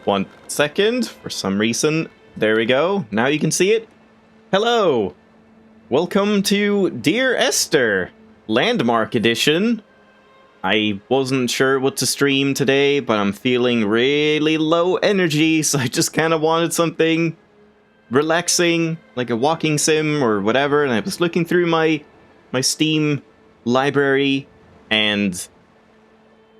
1 second. For some reason. There we go. Now you can see it. Hello. Welcome to Dear Esther, Landmark Edition. I wasn't sure what to stream today, but I'm feeling really low energy, so I just kind of wanted something relaxing, like a walking sim or whatever, and I was looking through my Steam library, and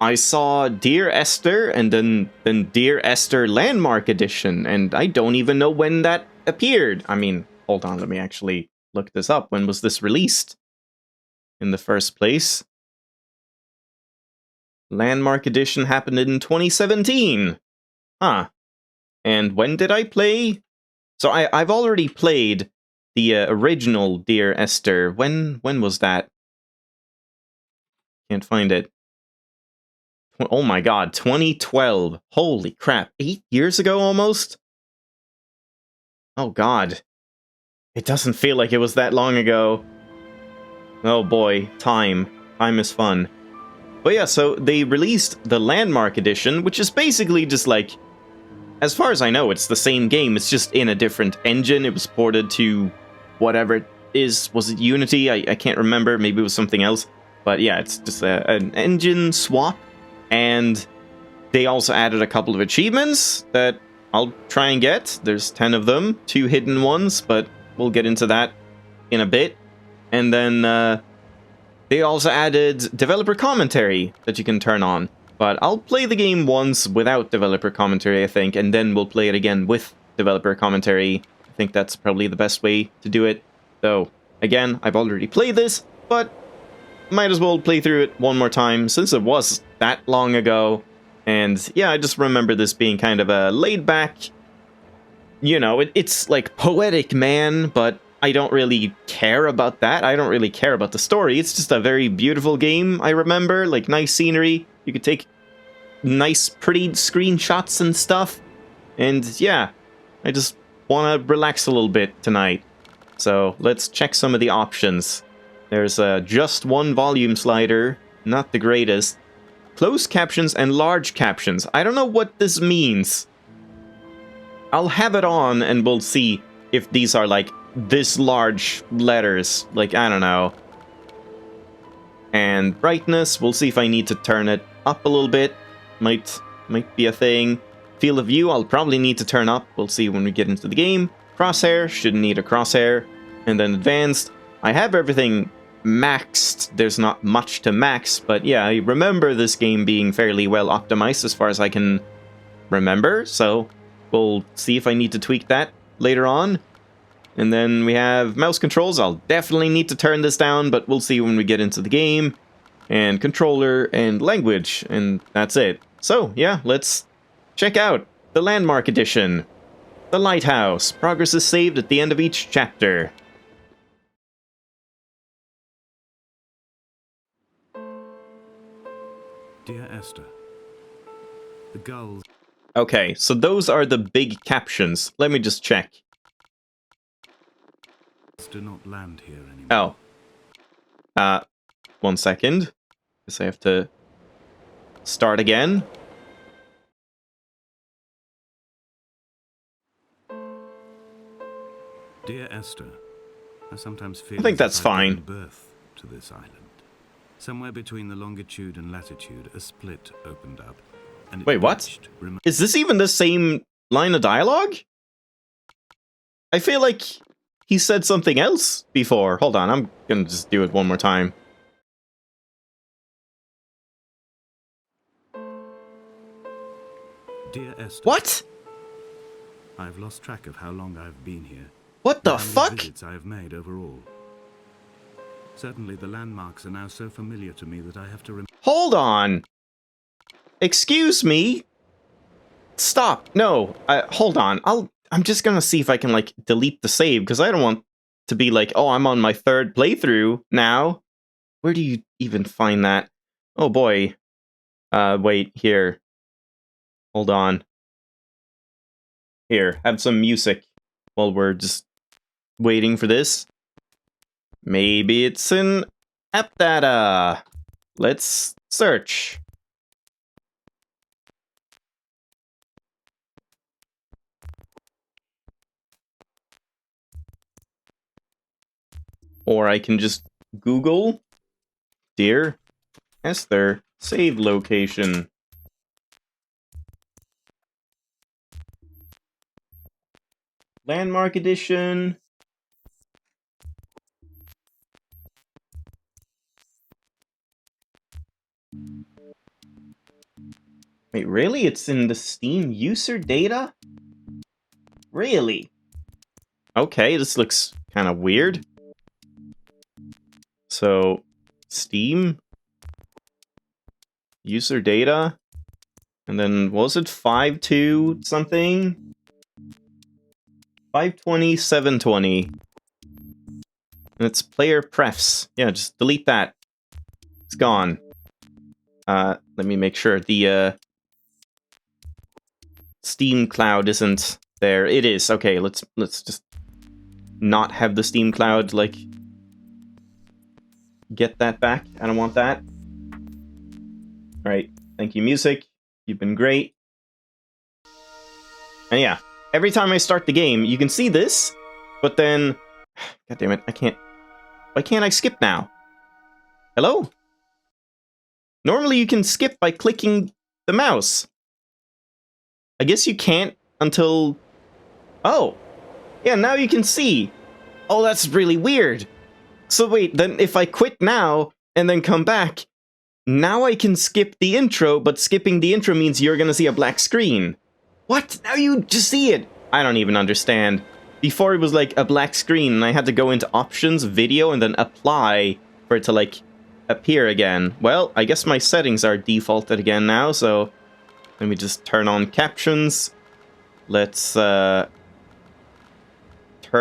I saw Dear Esther, and then Dear Esther Landmark Edition, and I don't even know when that appeared. I mean, hold on, let me actually look this up. When was this released in the first place? Landmark Edition happened in 2017. Huh. And when did I play? So I've already played the original Dear Esther. When was that? Can't find it. Oh my god, 2012. Holy crap, 8 years ago almost? Oh god. It doesn't feel like it was that long ago. Oh boy, time. Time is fun. But yeah, so they released the Landmark Edition, which is basically just like, as far as I know, it's the same game, it's just in a different engine. It was ported to whatever it is. Was it Unity? I can't remember, maybe it was something else. But yeah, it's just an engine swap, and they also added a couple of achievements that I'll try and get. There's 10 of them, 2 hidden ones, but we'll get into that in a bit. And then they also added developer commentary that you can turn on. But I'll play the game once without developer commentary, I think, and then we'll play it again with developer commentary. I think that's probably the best way to do it. So, again, I've already played this, but might as well play through it one more time, since it was that long ago. And yeah, I just remember this being kind of a laid-back, you know, it's like poetic, man, but I don't really care about that. I don't really care about the story. It's just a very beautiful game, I remember. Like, nice scenery. You could take nice, pretty screenshots and stuff. And yeah, I just want to relax a little bit tonight. So let's check some of the options. There's just one volume slider. Not the greatest. Closed captions and large captions. I don't know what this means. I'll have it on and we'll see if these are like this large letters, like, I don't know. And brightness, we'll see if I need to turn it up a little bit. Might be a thing. Field of view, I'll probably need to turn up. We'll see when we get into the game. Crosshair, shouldn't need a crosshair. And then advanced, I have everything maxed. There's not much to max, but yeah, I remember this game being fairly well optimized as far as I can remember. So we'll see if I need to tweak that later on. And then we have mouse controls. I'll definitely need to turn this down, but we'll see when we get into the game. And controller and language, and that's it. So, yeah, let's check out the Landmark Edition. The Lighthouse. Progress is saved at the end of each chapter. Dear Esther, the gulls... Okay, so those are the big captions. Let me just check. do not land here anymore. Oh. 1 second. Guess I have to start again. Dear Esther, I sometimes feel I think that's as if I've fine. given birth to this island. Somewhere between the longitude and latitude, a split opened up. And it Wait, what? reached Is this even the same line of dialogue? I feel like he said something else before. Hold on, I'm gonna just do it one more time. Dear Esther, What? I've lost track of how long I've been here. What the or how many fuck? visits I have made overall. Certainly the landmarks are now so familiar to me that I have to remember. Hold on. Excuse me? Stop. No. Hold on. I'm just gonna see if I can, like, delete the save, because I don't want to be like, oh, I'm on my 3rd playthrough now. Where do you even find that? Oh, boy. Wait, here. Hold on. Here, have some music while we're just waiting for this. Maybe it's in app data. Let's search. Or I can just Google Dear Esther save location. Landmark edition. Wait, really? It's in the Steam user data? Really? Okay, this looks kind of weird. So, Steam user data, and then what was it 5.2 something? 520, 720. And it's player prefs. Yeah, just delete that. It's gone. Let me make sure the Steam Cloud isn't there. It is. Okay, let's just not have the Steam Cloud, like, get that back. I don't want that. Alright, thank you, music. You've been great. And yeah, every time I start the game, you can see this, but then... God damn it, I can't... Why can't I skip now? Hello? Normally you can skip by clicking the mouse. I guess you can't until... Oh! Yeah, now you can see! Oh, that's really weird! So wait, then if I quit now, and then come back, now I can skip the intro, but skipping the intro means you're gonna see a black screen. What? Now you just see it! I don't even understand. Before it was like a black screen, and I had to go into options, video, and then apply for it to like appear again. Well, I guess my settings are defaulted again now, so let me just turn on captions. Let's turn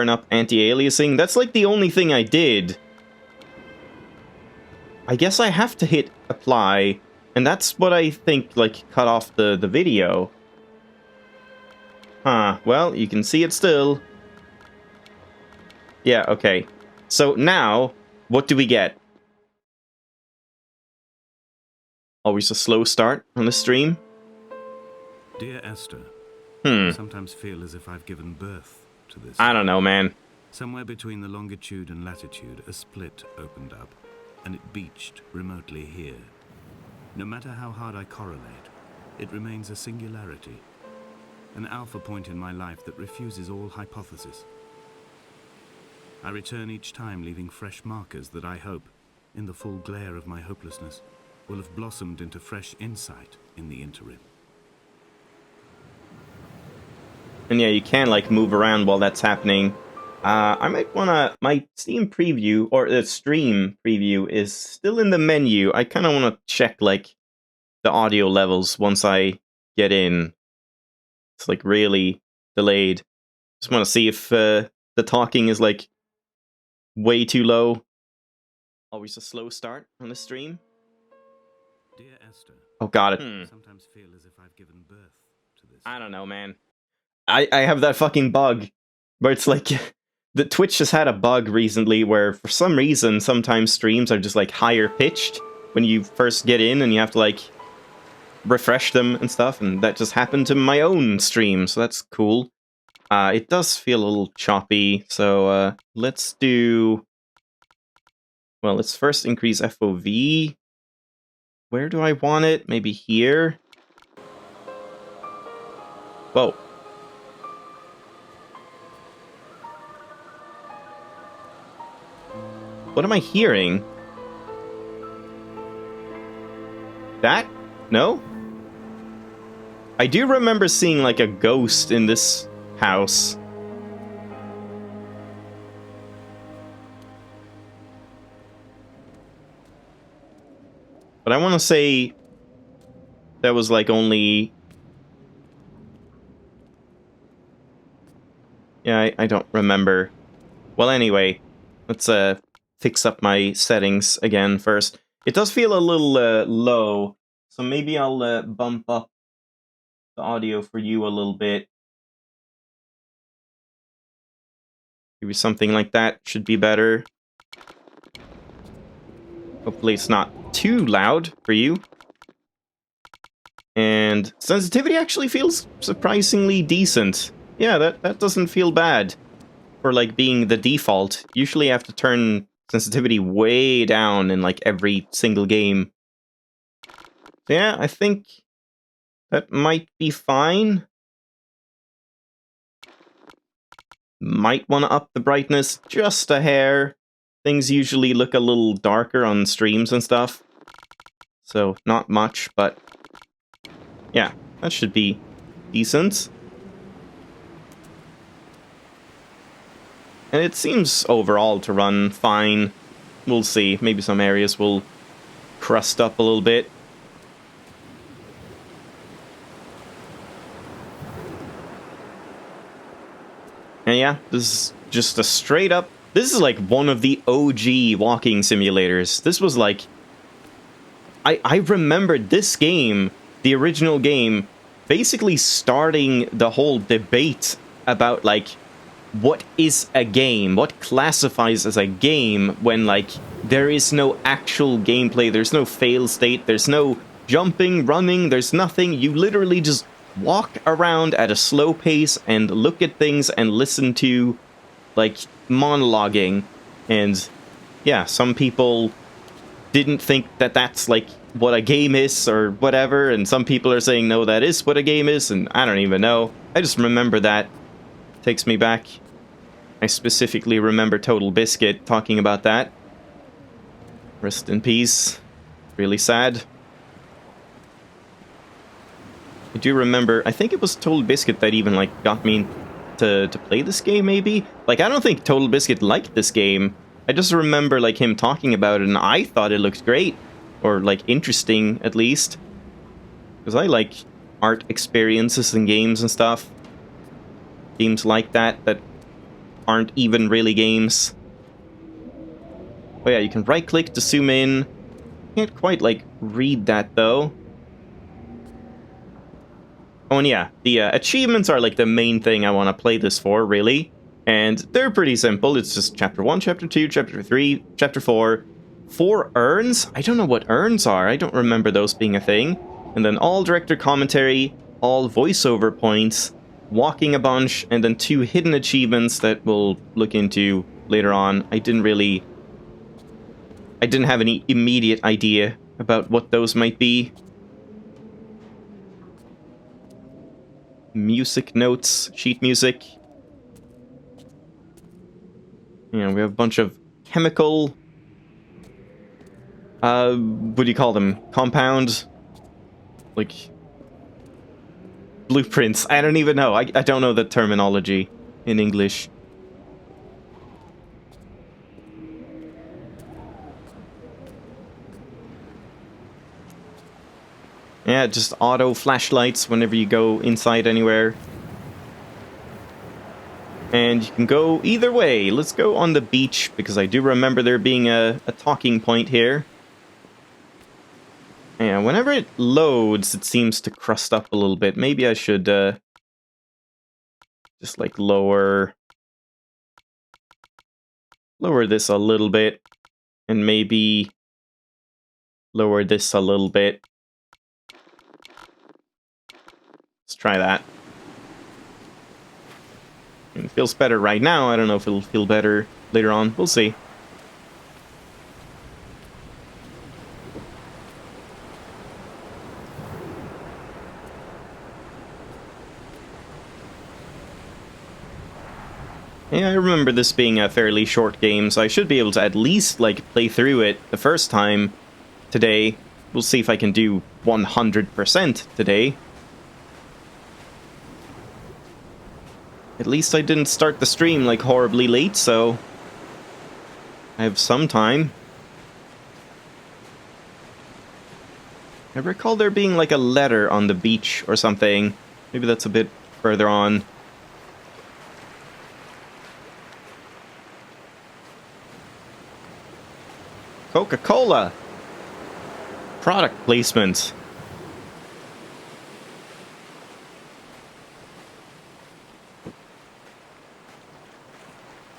up anti-aliasing. That's like the only thing I did. I guess I have to hit apply, and that's what I think like cut off the video. Huh, well, you can see it still. Yeah, okay. So now, what do we get? Always a slow start on the stream. Dear Esther, I sometimes feel as if I've given birth to this. I don't know, man. Somewhere between the longitude and latitude, a split opened up, and it beached remotely here. No matter how hard I correlate, it remains a singularity, an alpha point in my life that refuses all hypothesis. I return each time leaving fresh markers that I hope, in the full glare of my hopelessness, will have blossomed into fresh insight in the interim. And yeah, you can like move around while that's happening. I might wanna... My Steam preview, or the stream preview, is still in the menu. I kind of want to check like the audio levels once I get in. It's like really delayed. Just want to see if the talking is like way too low. Always a slow start on the stream. Dear Esther, Oh god, I sometimes feel as if I've given birth to this. I don't know, man. I have that fucking bug where it's like the Twitch has had a bug recently where for some reason sometimes streams are just like higher pitched when you first get in and you have to like refresh them and stuff, and that just happened to my own stream, so that's cool. It does feel a little choppy, so let's do... Well, let's first increase FOV. Where do I want it? Maybe here? Whoa. What am I hearing? That? No? I do remember seeing like a ghost in this house. But I want to say that was like only... Yeah, I don't remember. Well, anyway, let's fix up my settings again first. It does feel a little low, so maybe I'll bump up the audio for you a little bit. Maybe something like that should be better. Hopefully it's not too loud for you. And sensitivity actually feels surprisingly decent. Yeah, that doesn't feel bad for like being the default. Usually I have to turn sensitivity way down in like every single game. So yeah, I think that might be fine. Might want to up the brightness just a hair. Things usually look a little darker on streams and stuff. So not much, but yeah, that should be decent. And it seems overall to run fine. We'll see. Maybe some areas will crust up a little bit. And yeah, this is just a straight up... This is like one of the OG walking simulators. This was like... I remember this game, the original game, basically starting the whole debate about like, what is a game? What classifies as a game when like, there is no actual gameplay, there's no fail state, there's no jumping, running, there's nothing. You literally just walk around at a slow pace and look at things and listen to like monologuing. And yeah, some people didn't think that that's like what a game is or whatever, and some people are saying no, that is what a game is, and I don't even know. I just remember that. Takes me back. I specifically remember Total Biscuit talking about that. Rest in peace. Really sad. I do remember, I think it was Total Biscuit that even like got me to play this game, maybe? Like, I don't think Total Biscuit liked this game. I just remember like him talking about it, and I thought it looked great. Or like interesting, at least. Because I like art experiences in games and stuff. Games like that aren't even really games. Oh yeah, you can right click to zoom in. Can't quite like read that though. Oh and yeah, the achievements are like the main thing I want to play this for, really. And they're pretty simple. It's just chapter 1, chapter 2, chapter 3, chapter 4. 4 urns? I don't know what urns are. I don't remember those being a thing. And then all director commentary, all voiceover points, walking a bunch, and then 2 hidden achievements that we'll look into later on. I didn't have any immediate idea about what those might be. Music notes, sheet music. You know, we have a bunch of chemical... what do you call them? Compound? Like... blueprints. I don't even know. I don't know the terminology in English. Yeah, just auto flashlights whenever you go inside anywhere. And you can go either way. Let's go on the beach, because I do remember there being a talking point here. Yeah, whenever it loads, it seems to crust up a little bit. Maybe I should just like lower this a little bit, and maybe lower this a little bit. Let's try that. It feels better right now. I don't know if it'll feel better later on. We'll see. Yeah, I remember this being a fairly short game, so I should be able to at least, like, play through it the first time today. We'll see if I can do 100% today. At least I didn't start the stream, like, horribly late, so... I have some time. I recall there being, like, a letter on the beach or something. Maybe that's a bit further on. Coca-Cola! Product placement.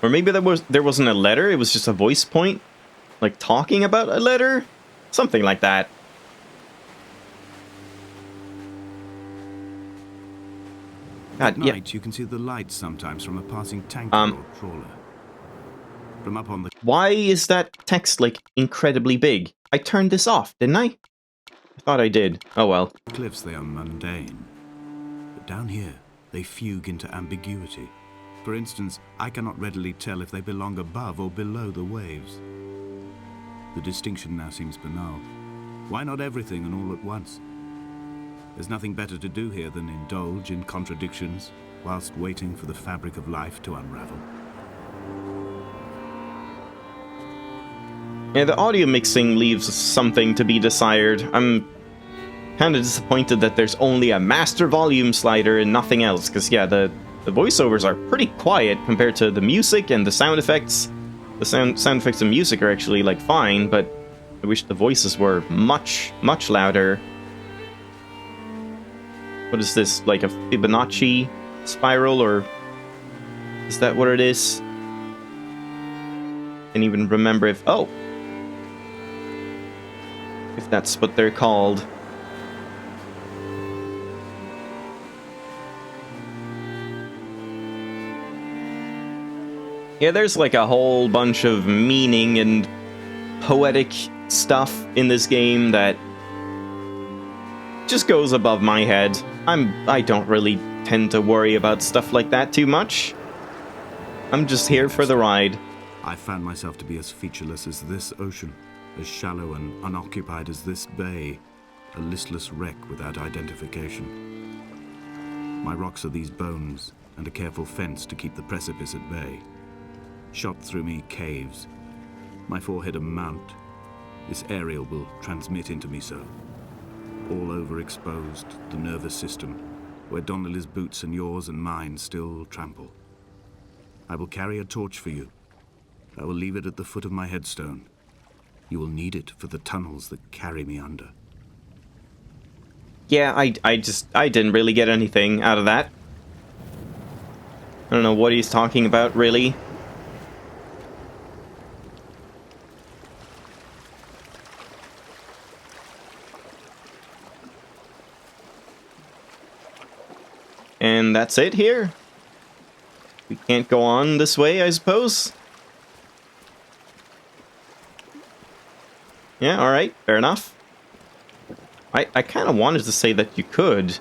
Or maybe there wasn't a letter, it was just a voice point? Like talking about a letter? Something like that. At night, you can see the lights sometimes from a passing tanker or trawler. From up on the Why is that text, like, incredibly big? I turned this off, didn't I? I thought I did. Oh well. cliffs they are mundane. But down here, they fugue into ambiguity. For instance, I cannot readily tell if they belong above or below the waves. The distinction now seems banal. Why not everything and all at once? There's nothing better to do here than indulge in contradictions whilst waiting for the fabric of life to unravel. Yeah, the audio mixing leaves something to be desired. I'm kind of disappointed that there's only a master volume slider and nothing else, because yeah, the voiceovers are pretty quiet compared to the music and the sound effects. The sound effects and music are actually, like, fine, but I wish the voices were much, much louder. What is this, like a Fibonacci spiral, or is that what it is? Can't even remember if... oh! If that's what they're called. Yeah, there's like a whole bunch of meaning and poetic stuff in this game that just goes above my head. I don't really tend to worry about stuff like that too much. I'm just here for the ride. I found myself to be as featureless as this ocean, as shallow and unoccupied as this bay, a listless wreck without identification. My rocks are these bones, and a careful fence to keep the precipice at bay. Shot through me caves, my forehead a mount. This aerial will transmit into me so. All overexposed, the nervous system, where Donnelly's boots and yours and mine still trample. I will carry a torch for you. I will leave it at the foot of my headstone. You will need it for the tunnels that carry me under. Yeah, I didn't really get anything out of that. I don't know what he's talking about, really. And that's it here? We can't go on this way, I suppose? Yeah, alright, fair enough. I kind of wanted to say that you could.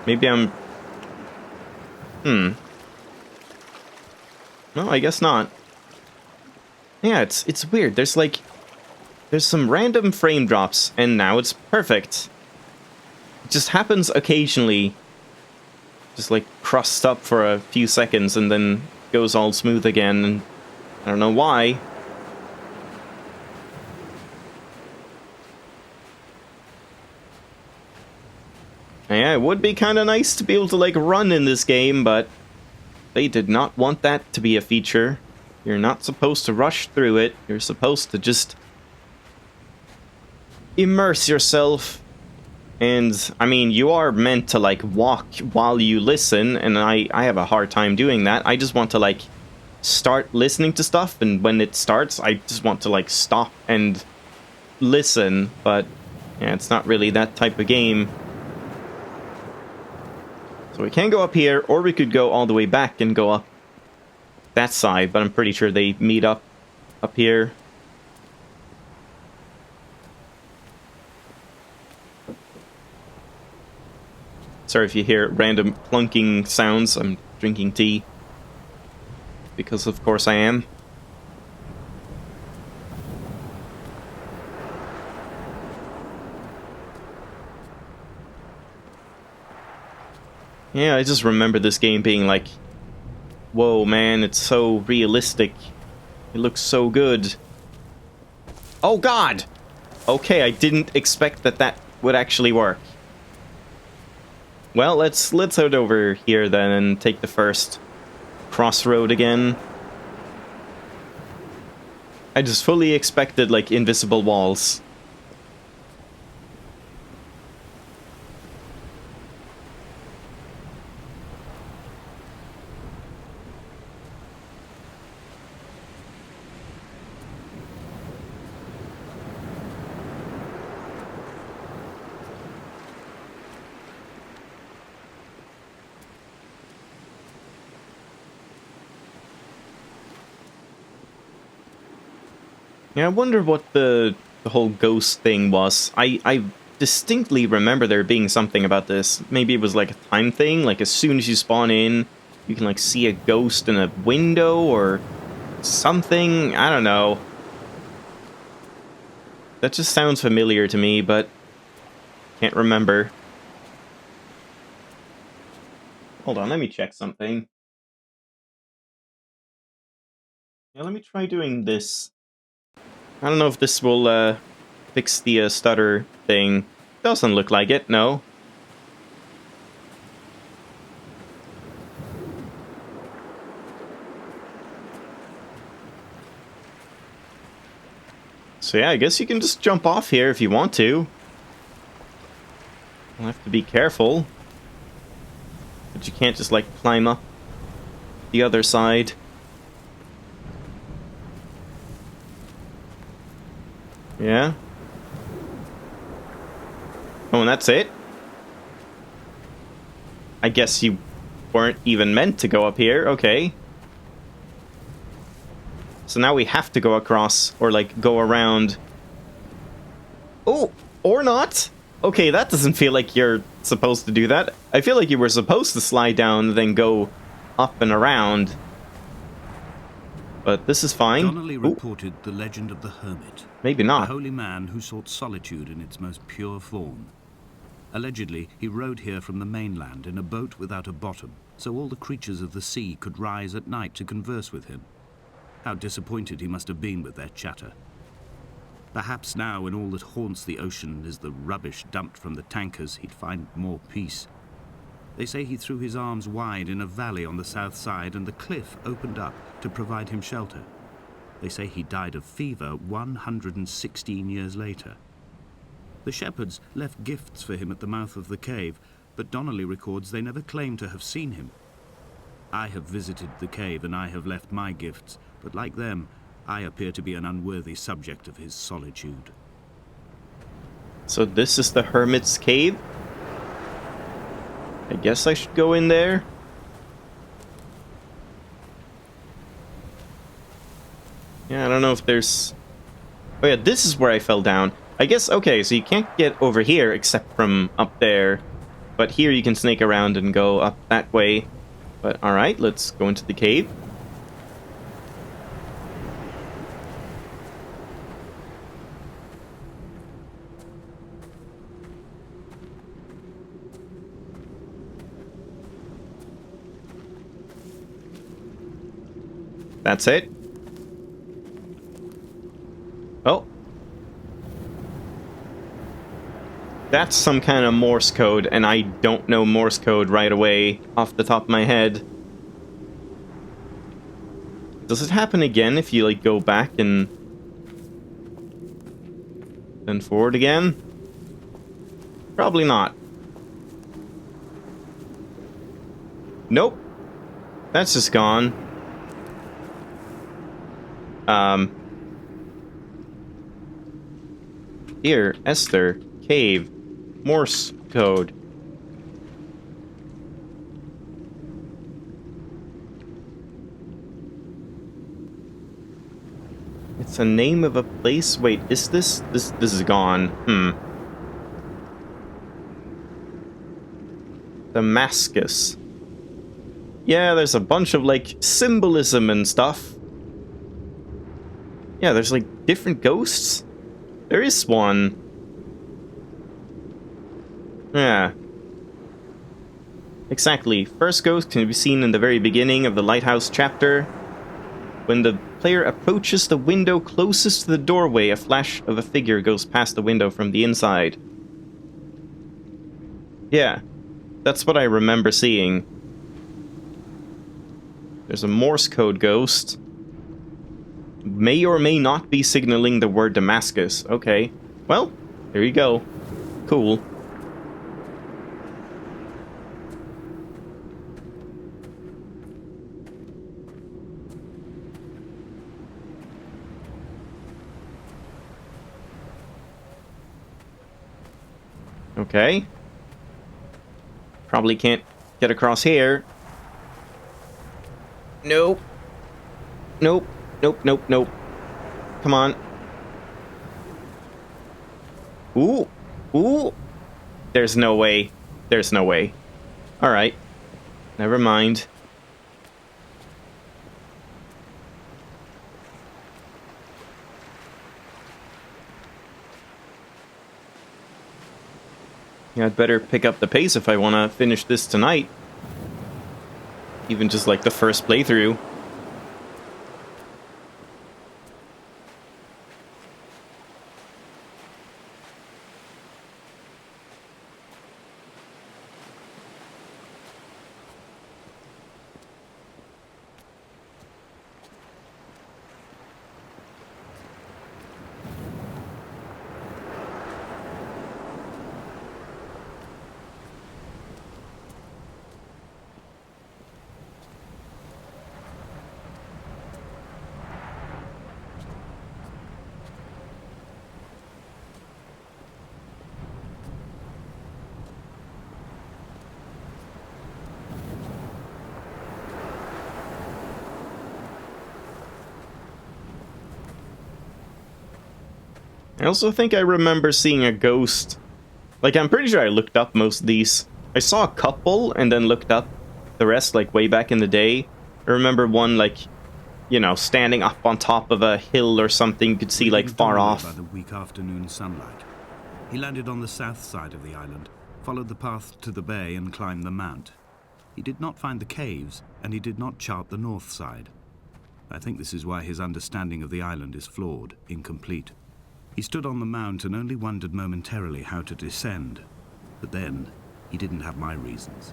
Maybe I'm... No, I guess not. Yeah, it's weird. There's some random frame drops, and now it's perfect. It just happens occasionally. Just like crusts up for a few seconds and then goes all smooth again, and I don't know why. Yeah, it would be kind of nice to be able to, like, run in this game, but they did not want that to be a feature. You're not supposed to rush through it. You're supposed to just immerse yourself. And, I mean, you are meant to, like, walk while you listen, and I have a hard time doing that. I just want to, like, start listening to stuff, and when it starts, I just want to, like, stop and listen, but, yeah, it's not really that type of game. So we can go up here, or we could go all the way back and go up that side, but I'm pretty sure they meet up here. Sorry if you hear random plunking sounds. I'm drinking tea. Because of course I am. Yeah, I just remember this game being like, whoa man, it's so realistic. It looks so good. Oh god! Okay, I didn't expect that would actually work. Well, let's head over here then and take the first crossroad again. I just fully expected, like, invisible walls. Yeah, I wonder what the whole ghost thing was. I distinctly remember there being something about this. Maybe it was like a time thing, like as soon as you spawn in, you can like see a ghost in a window or something. I don't know. That just sounds familiar to me, but can't remember. Hold on, let me check something. Yeah, let me try doing this. I don't know if this will fix the stutter thing. Doesn't look like it, no. So yeah, I guess you can just jump off here if you want to. You'll have to be careful. But you can't just, like, climb up the other side. Yeah. Oh, and that's it? I guess you weren't even meant to go up here. Okay. So now we have to go across, or, like, go around. Oh, or not. Okay, that doesn't feel like you're supposed to do that. I feel like you were supposed to slide down, then go up and around. But this is fine. Donnelly Ooh, reported the legend of the Hermit, maybe a not. holy man who sought solitude in its most pure form. Allegedly, he rode here from the mainland in a boat without a bottom, so all the creatures of the sea could rise at night to converse with him. How disappointed he must have been with their chatter. Perhaps now, when all that haunts the ocean is the rubbish dumped from the tankers, he'd find more peace. They say he threw his arms wide in a valley on the south side, and the cliff opened up to provide him shelter. They say he died of fever 116 years later. The shepherds left gifts for him at the mouth of the cave, but Donnelly records they never claimed to have seen him. I have visited the cave and I have left my gifts, but like them, I appear to be an unworthy subject of his solitude. So this is the Hermits Cave? I guess I should go in there. Yeah, I don't know if there's... Oh yeah, this is where I fell down. I guess, okay, so you can't get over here except from up there. But here you can snake around and go up that way. But alright, let's go into the cave. That's it. Oh. That's some kind of Morse code, and I don't know Morse code right away off the top of my head. Does it happen again if you, like, go back and then forward again? Probably not. Nope. That's just gone. Dear Esther, cave, Morse code. It's a name of a place. Wait, is this is gone? Damascus. Yeah, there's a bunch of, like, symbolism and stuff. Yeah, there's, like, different ghosts. There is one. Yeah. Exactly. First ghost can be seen in the very beginning of the Lighthouse chapter. When the player approaches the window closest to the doorway, a flash of a figure goes past the window from the inside. Yeah. That's what I remember seeing. There's a Morse code ghost. May or may not be signaling the word Damascus. Okay. Well, there you go. Cool. Okay. Probably can't get across here. Nope. Nope. Nope, nope, nope. Come on. Ooh! Ooh! There's no way. There's no way. Alright. Never mind. Yeah, I'd better pick up the pace if I want to finish this tonight. Even just like the first playthrough. I also think I remember seeing a ghost. Like, I'm pretty sure I looked up most of these. I saw a couple and then looked up the rest, like, way back in the day. I remember one, like, you know, standing up on top of a hill or something you could see, like, far off. By the weak afternoon sunlight. He landed on the south side of the island, followed the path to the bay and climbed the mount. He did not find the caves, and he did not chart the north side. I think this is why his understanding of the island is flawed, incomplete. He stood on the mount and only wondered momentarily how to descend. But then, he didn't have my reasons.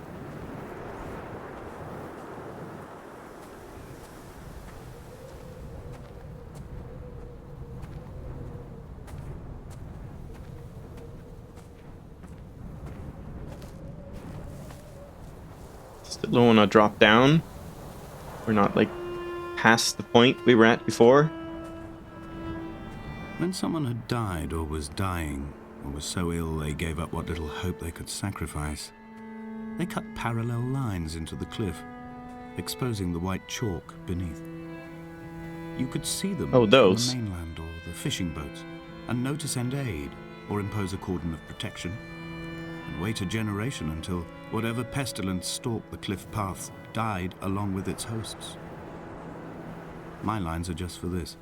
Still don't want to drop down. We're not, like, past the point we were at before. When someone had died or was dying, or was so ill they gave up what little hope they could sacrifice, they cut parallel lines into the cliff, exposing the white chalk beneath. You could see them Oh, those. from the mainland or the fishing boats, and know to send aid or impose a cordon of protection, and wait a generation until whatever pestilence stalked the cliff paths died along with its hosts. My lines are just for this.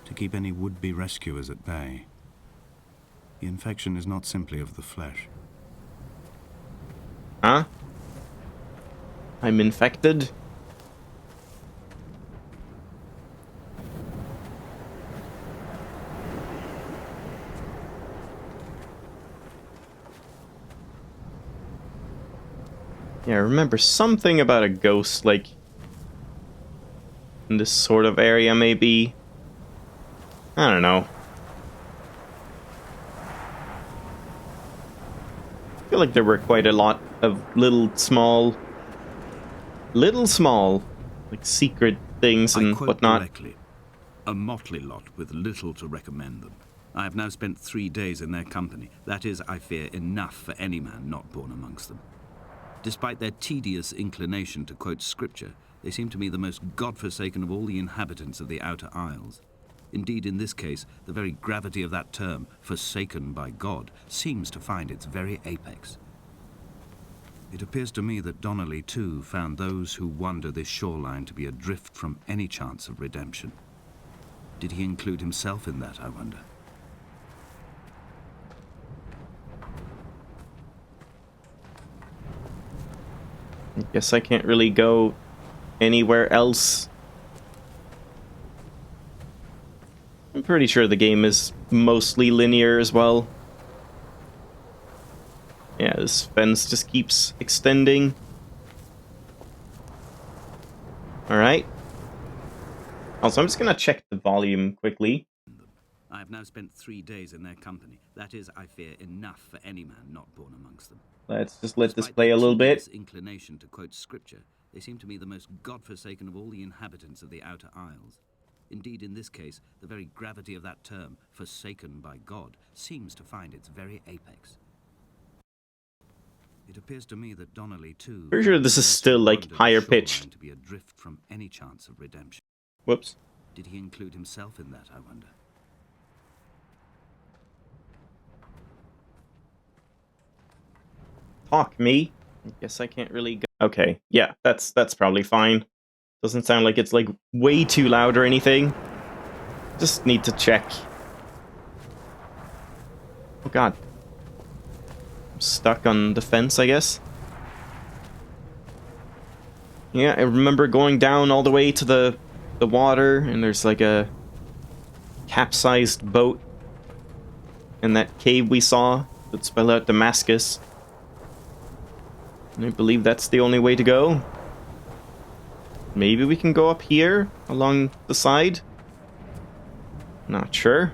To keep any would-be rescuers at bay. The infection is not simply of the flesh. Huh? I'm infected? Yeah, I remember something about a ghost, like, in this sort of area, maybe. I don't know. I feel like there were quite a lot of little small, like, secret things and I quote whatnot. directly, a motley lot with little to recommend them. I have now spent 3 days in their company. That is, I fear, enough for any man not born amongst them. Despite their tedious inclination to quote scripture, they seem to me the most godforsaken of all the inhabitants of the Outer Isles. Indeed, in this case, the very gravity of that term, forsaken by God, seems to find its very apex. It appears to me that Donnelly, too, found those who wander this shoreline to be adrift from any chance of redemption. Did he include himself in that, I wonder? I guess I can't really go anywhere else. I'm pretty sure the game is mostly linear as well. Yeah, this fence just keeps extending. Alright. Also, I'm just gonna check the volume quickly. I have now spent 3 days in their company. That is, I fear, enough for any man not born amongst them. Let's just let this Despite play their a little bit. tedious inclination to quote scripture, they seem to me the most godforsaken of all the inhabitants of the Outer Isles. Indeed, in this case, the very gravity of that term, forsaken by God, seems to find its very apex. It appears to me that Donnelly, too, Pretty sure this is still, like, higher pitched. to be adrift from any chance of redemption. Whoops. Did he include himself in that, I wonder? Talk me. I guess I can't really go. Okay, yeah, that's probably fine. Doesn't sound like it's like way too loud or anything. Just need to check. Oh god. I'm stuck on the fence, I guess. Yeah, I remember going down all the way to the water, and there's like a capsized boat in that cave we saw that spelled out Damascus. And I believe that's the only way to go. Maybe we can go up here along the side? Not sure.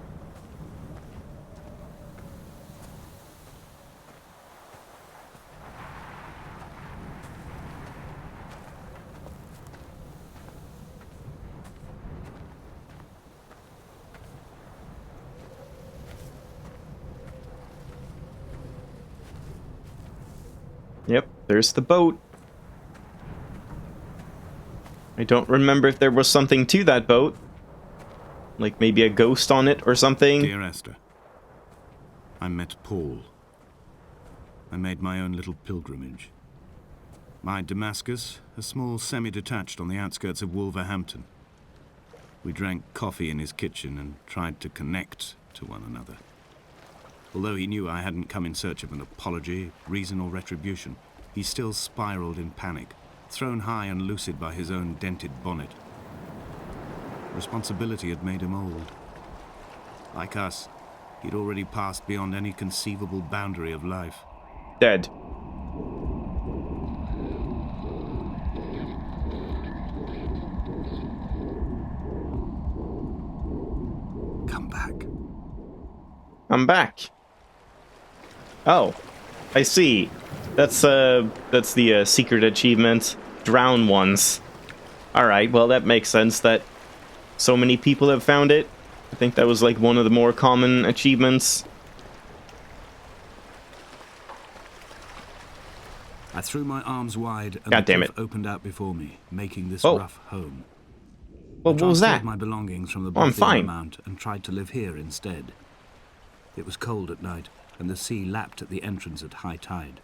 Yep, there's the boat. I don't remember if there was something to that boat. Like maybe a ghost on it or something. Dear Esther, I met Paul. I made my own little pilgrimage. My Damascus, a small semi-detached on the outskirts of Wolverhampton. We drank coffee in his kitchen and tried to connect to one another. Although he knew I hadn't come in search of an apology, reason or retribution, he still spiraled in panic, thrown high and lucid by his own dented bonnet. Responsibility had made him old. Like us, he'd already passed beyond any conceivable boundary of life. Dead. Come back. I'm back. Oh, I see. That's the secret achievement. Drown ones. Alright, well that makes sense that so many people have found it. I think that was like one of the more common achievements. I threw my arms wide and God the damn cliff it. opened out before me, making this Oh. rough home. Well, I what was transferred that? my belongings from the Oh, I'm bothy on the fine. mount and tried to live here instead. It was cold at night, and the sea lapped at the entrance at high tide.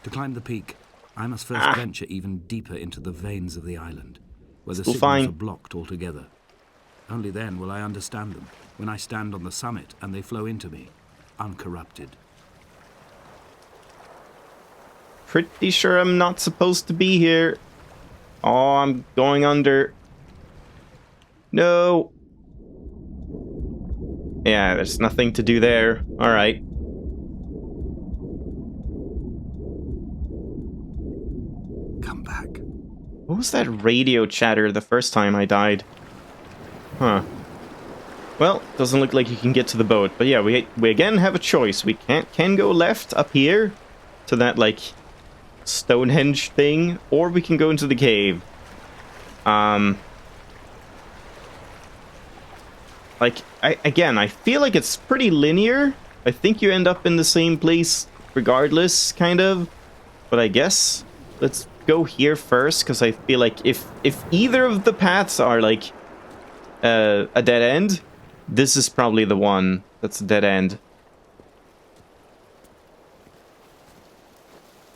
To climb the peak, I must first venture even deeper into the veins of the island, where the Still signals fine. are blocked altogether. Only then will I understand them, when I stand on the summit and they flow into me, uncorrupted. Pretty sure I'm not supposed to be here. Oh, I'm going under. No. Yeah, there's nothing to do there. Alright. Come back. What was that radio chatter the first time I died? Huh. Well, doesn't look like you can get to the boat. But yeah, we again have a choice. We can go left up here to that, like, Stonehenge thing, or we can go into the cave. Like, I feel like it's pretty linear. I think you end up in the same place regardless, kind of. But I guess let's go here first, because I feel like if either of the paths are, like, a dead end, this is probably the one that's a dead end.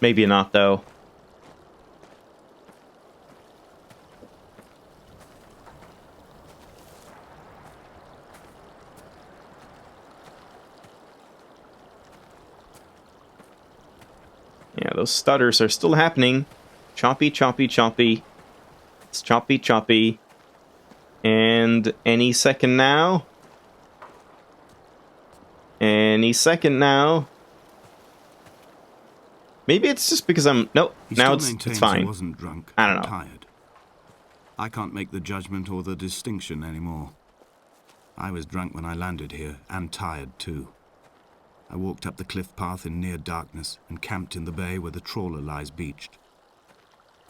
Maybe not, though. Yeah, those stutters are still happening. Choppy, choppy, choppy. It's choppy, choppy. And any second now. Any second now. Maybe it's just because I'm... Nope, He now still it's maintains fine. he wasn't drunk. I don't and know. Tired. I can't make the judgment or the distinction anymore. I was drunk when I landed here, and tired too. I walked up the cliff path in near darkness and camped in the bay where the trawler lies beached.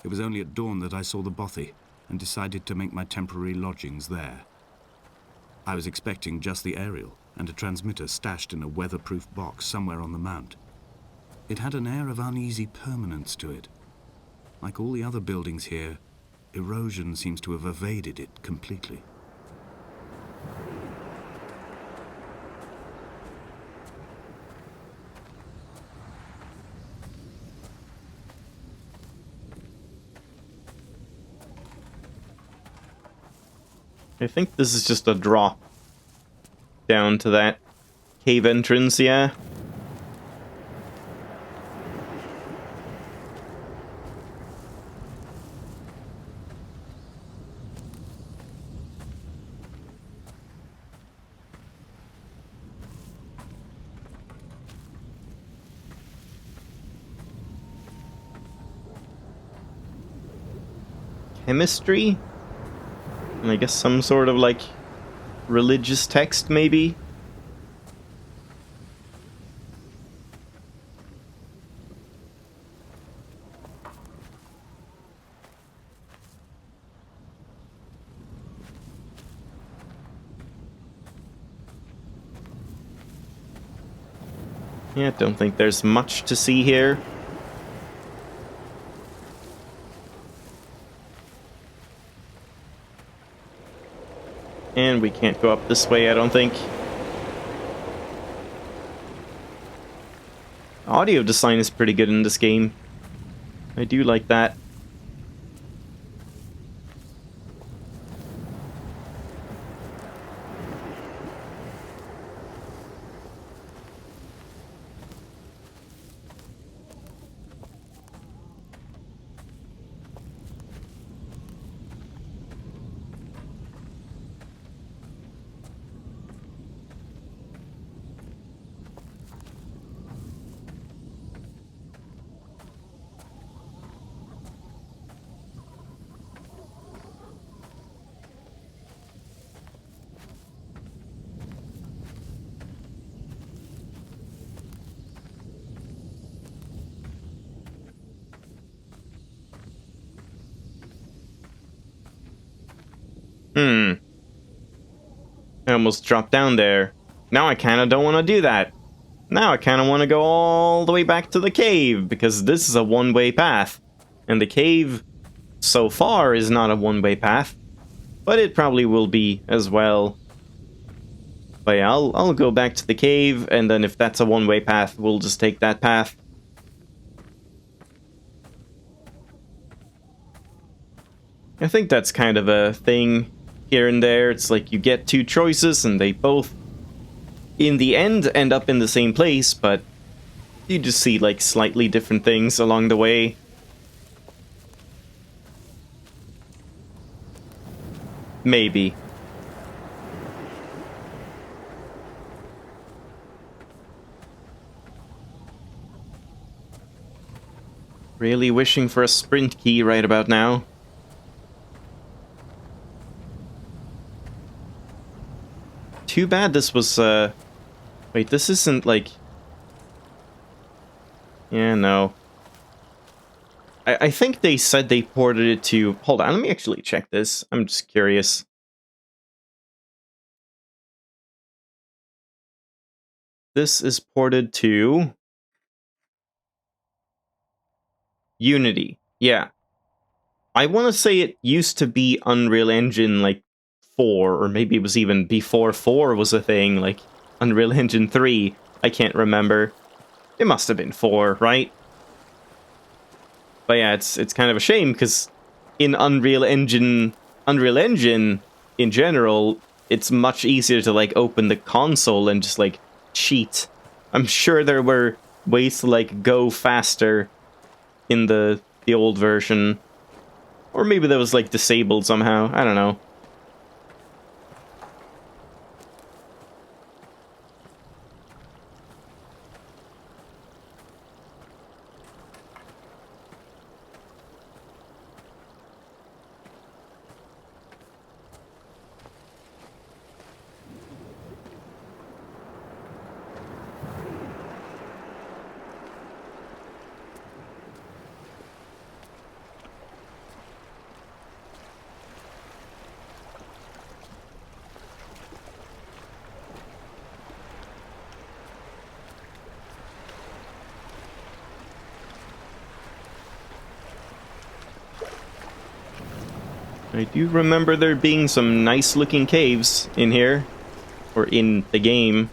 It was only at dawn that I saw the bothy and decided to make my temporary lodgings there. I was expecting just the aerial and a transmitter stashed in a weatherproof box somewhere on the mount. It had an air of uneasy permanence to it. Like all the other buildings here, erosion seems to have evaded it completely. I think this is just a drop down to that cave entrance, yeah. Chemistry? And I guess some sort of, like, religious text, maybe? Yeah, don't think there's much to see here. And we can't go up this way, I don't think. Audio design is pretty good in this game. I do like that. I almost dropped down there. Now I kinda don't want to do that. Now I kinda want to go all the way back to the cave, because this is a one-way path. And the cave, so far, is not a one-way path. But it probably will be as well. But yeah, I'll go back to the cave, and then if that's a one-way path, we'll just take that path. I think that's kind of a thing here and there. It's like you get two choices, and they both, in the end, end up in the same place, but you just see, like, slightly different things along the way. Maybe. Really wishing for a sprint key right about now. Too bad this was, wait, this isn't, like... Yeah, no. I think they said they ported it to... Hold on, let me actually check this. I'm just curious. This is ported to... Unity. Yeah. I want to say it used to be Unreal Engine, like, 4, or maybe it was even before 4 was a thing, like, Unreal Engine 3. I can't remember. It must have been 4, right? But yeah, it's kind of a shame, because in Unreal Engine in general, it's much easier to, like, open the console and just, like, cheat. I'm sure there were ways to, like, go faster in the old version. Or maybe that was, like, disabled somehow. I don't know. I do remember there being some nice-looking caves in here. Or in the game.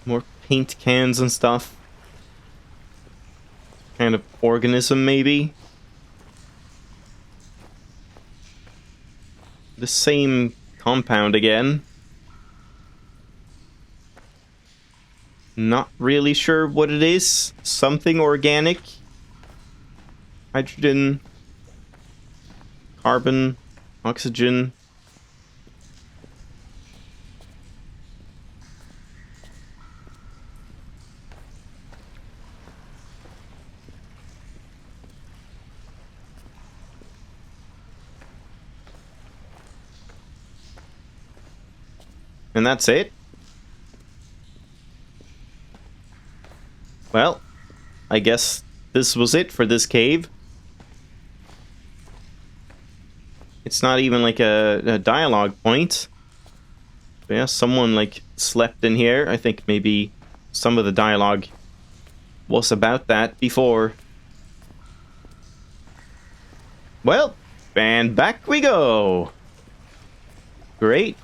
More paint cans and stuff. Kind of organism, maybe. The same compound again. Not really sure what it is. Something organic. Hydrogen. Carbon. Oxygen. And that's it? Well, I guess this was it for this cave. It's not even like a dialogue point. But yeah, someone like slept in here. I think maybe some of the dialogue was about that before. Well, and back we go. Great.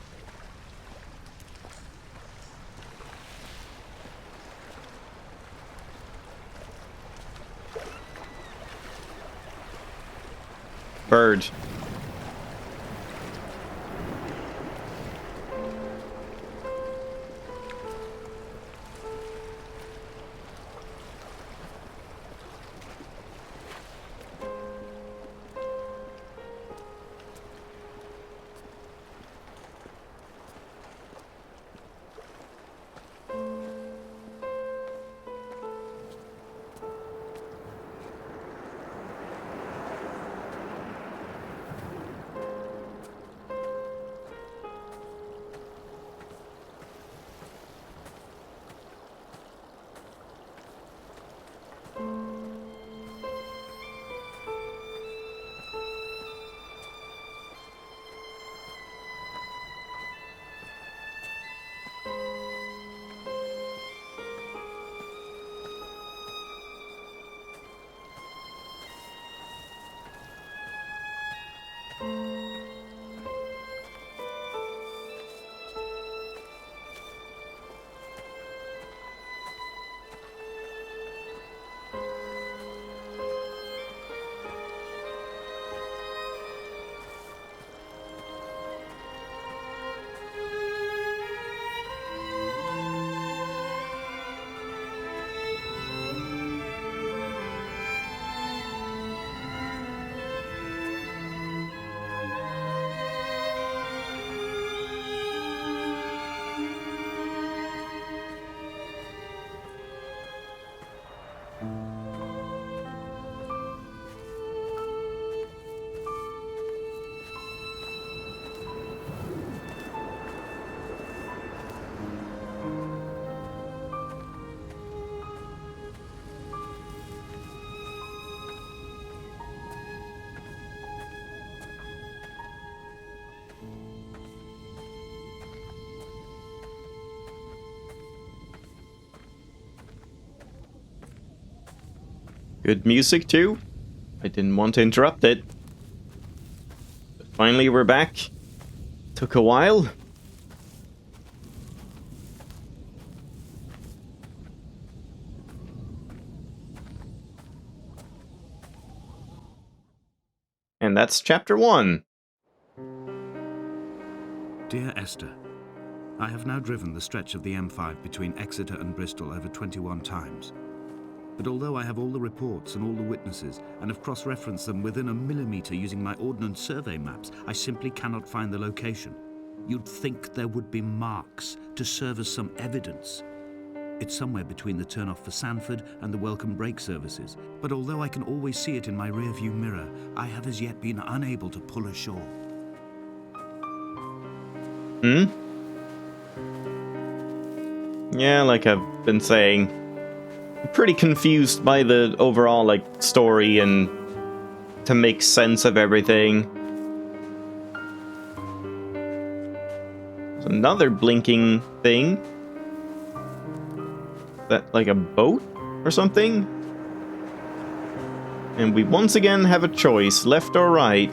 Bird. Good music too. I didn't want to interrupt it. But finally we're back. Took a while. And that's chapter 1. Dear Esther, I have now driven the stretch of the M5 between Exeter and Bristol over 21 times. But although I have all the reports and all the witnesses, and have cross-referenced them within a millimetre using my Ordnance Survey maps, I simply cannot find the location. You'd think there would be marks to serve as some evidence. It's somewhere between the turn-off for Sanford and the welcome brake services, but although I can always see it in my rear-view mirror, I have as yet been unable to pull ashore. Yeah, like I've been saying, I'm pretty confused by the overall, like, story and to make sense of everything. There's another blinking thing. Is that like a boat or something? And we once again have a choice, left or right.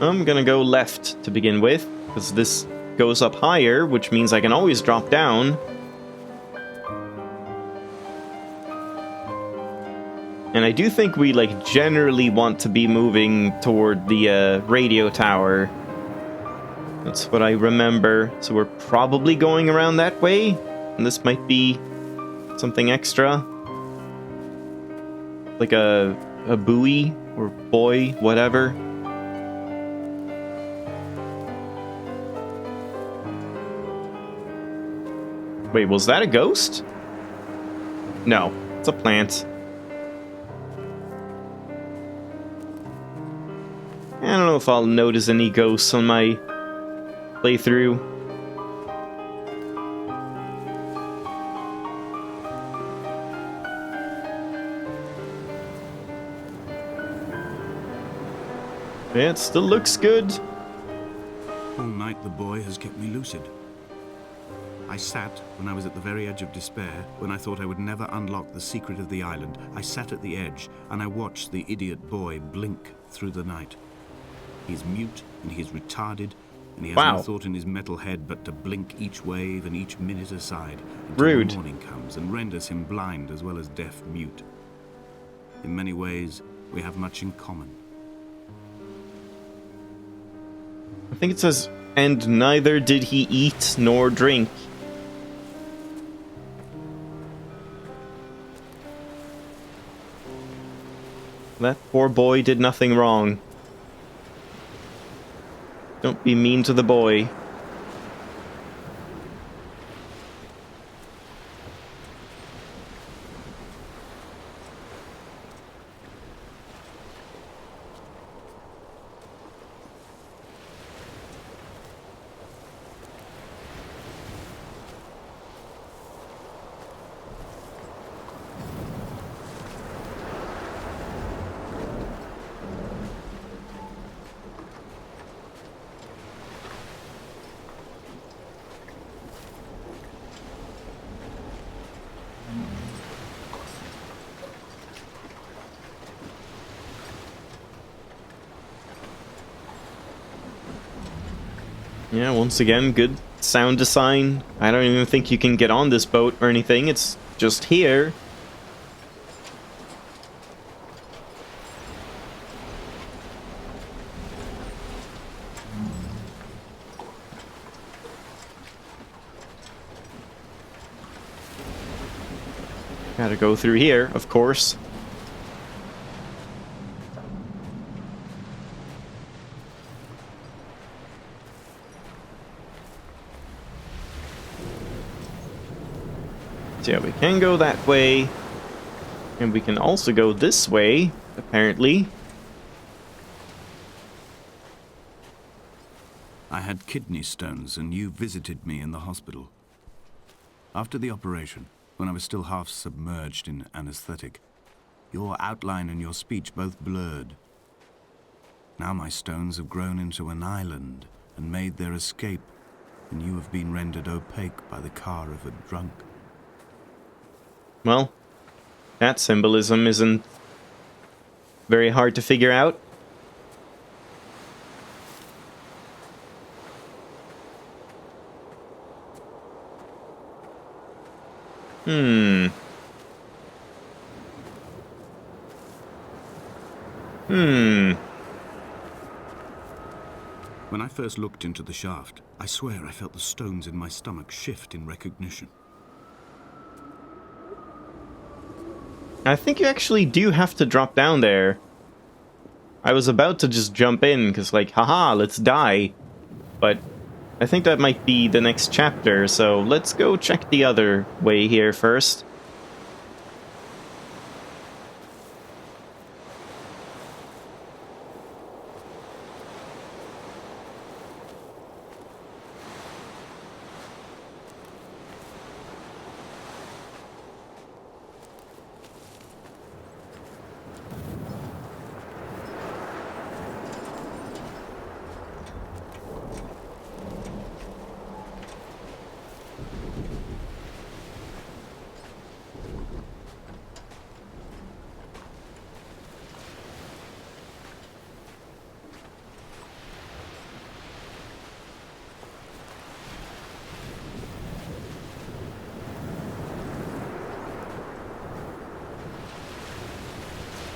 I'm gonna go left to begin with, because this goes up higher, which means I can always drop down. And I do think we, like, generally want to be moving toward the radio tower. That's what I remember. So we're probably going around that way. And this might be something extra. Like a buoy or buoy, whatever. Wait, was that a ghost? No, it's a plant. I don't know if I'll notice any ghosts on my playthrough. Yeah, it still looks good. All night the boy has kept me lucid. I sat when I was at the very edge of despair, when I thought I would never unlock the secret of the island. I sat at the edge, and I watched the idiot boy blink through the night. He's mute, and he is retarded, and he has no thought in his metal head but to blink each wave and each minute aside until Rude. the morning comes and renders him blind as well as deaf-mute. In many ways, we have much in common. I think it says, and neither did he eat nor drink. That poor boy did nothing wrong. Don't be mean to the boy. Yeah, once again, good sound design. I don't even think you can get on this boat or anything. It's just here. Gotta go through here, of course. So yeah, we can go that way. And we can also go this way, apparently. I had kidney stones, and you visited me in the hospital. After the operation, when I was still half submerged in anesthetic, your outline and your speech both blurred. Now my stones have grown into an island and made their escape, and you have been rendered opaque by the car of a drunk. Well, that symbolism isn't very hard to figure out. When I first looked into the shaft, I swear I felt the stones in my stomach shift in recognition. I think you actually do have to drop down there. I was about to just jump in, because like, haha, let's die. But I think that might be the next chapter, so let's go check the other way here first.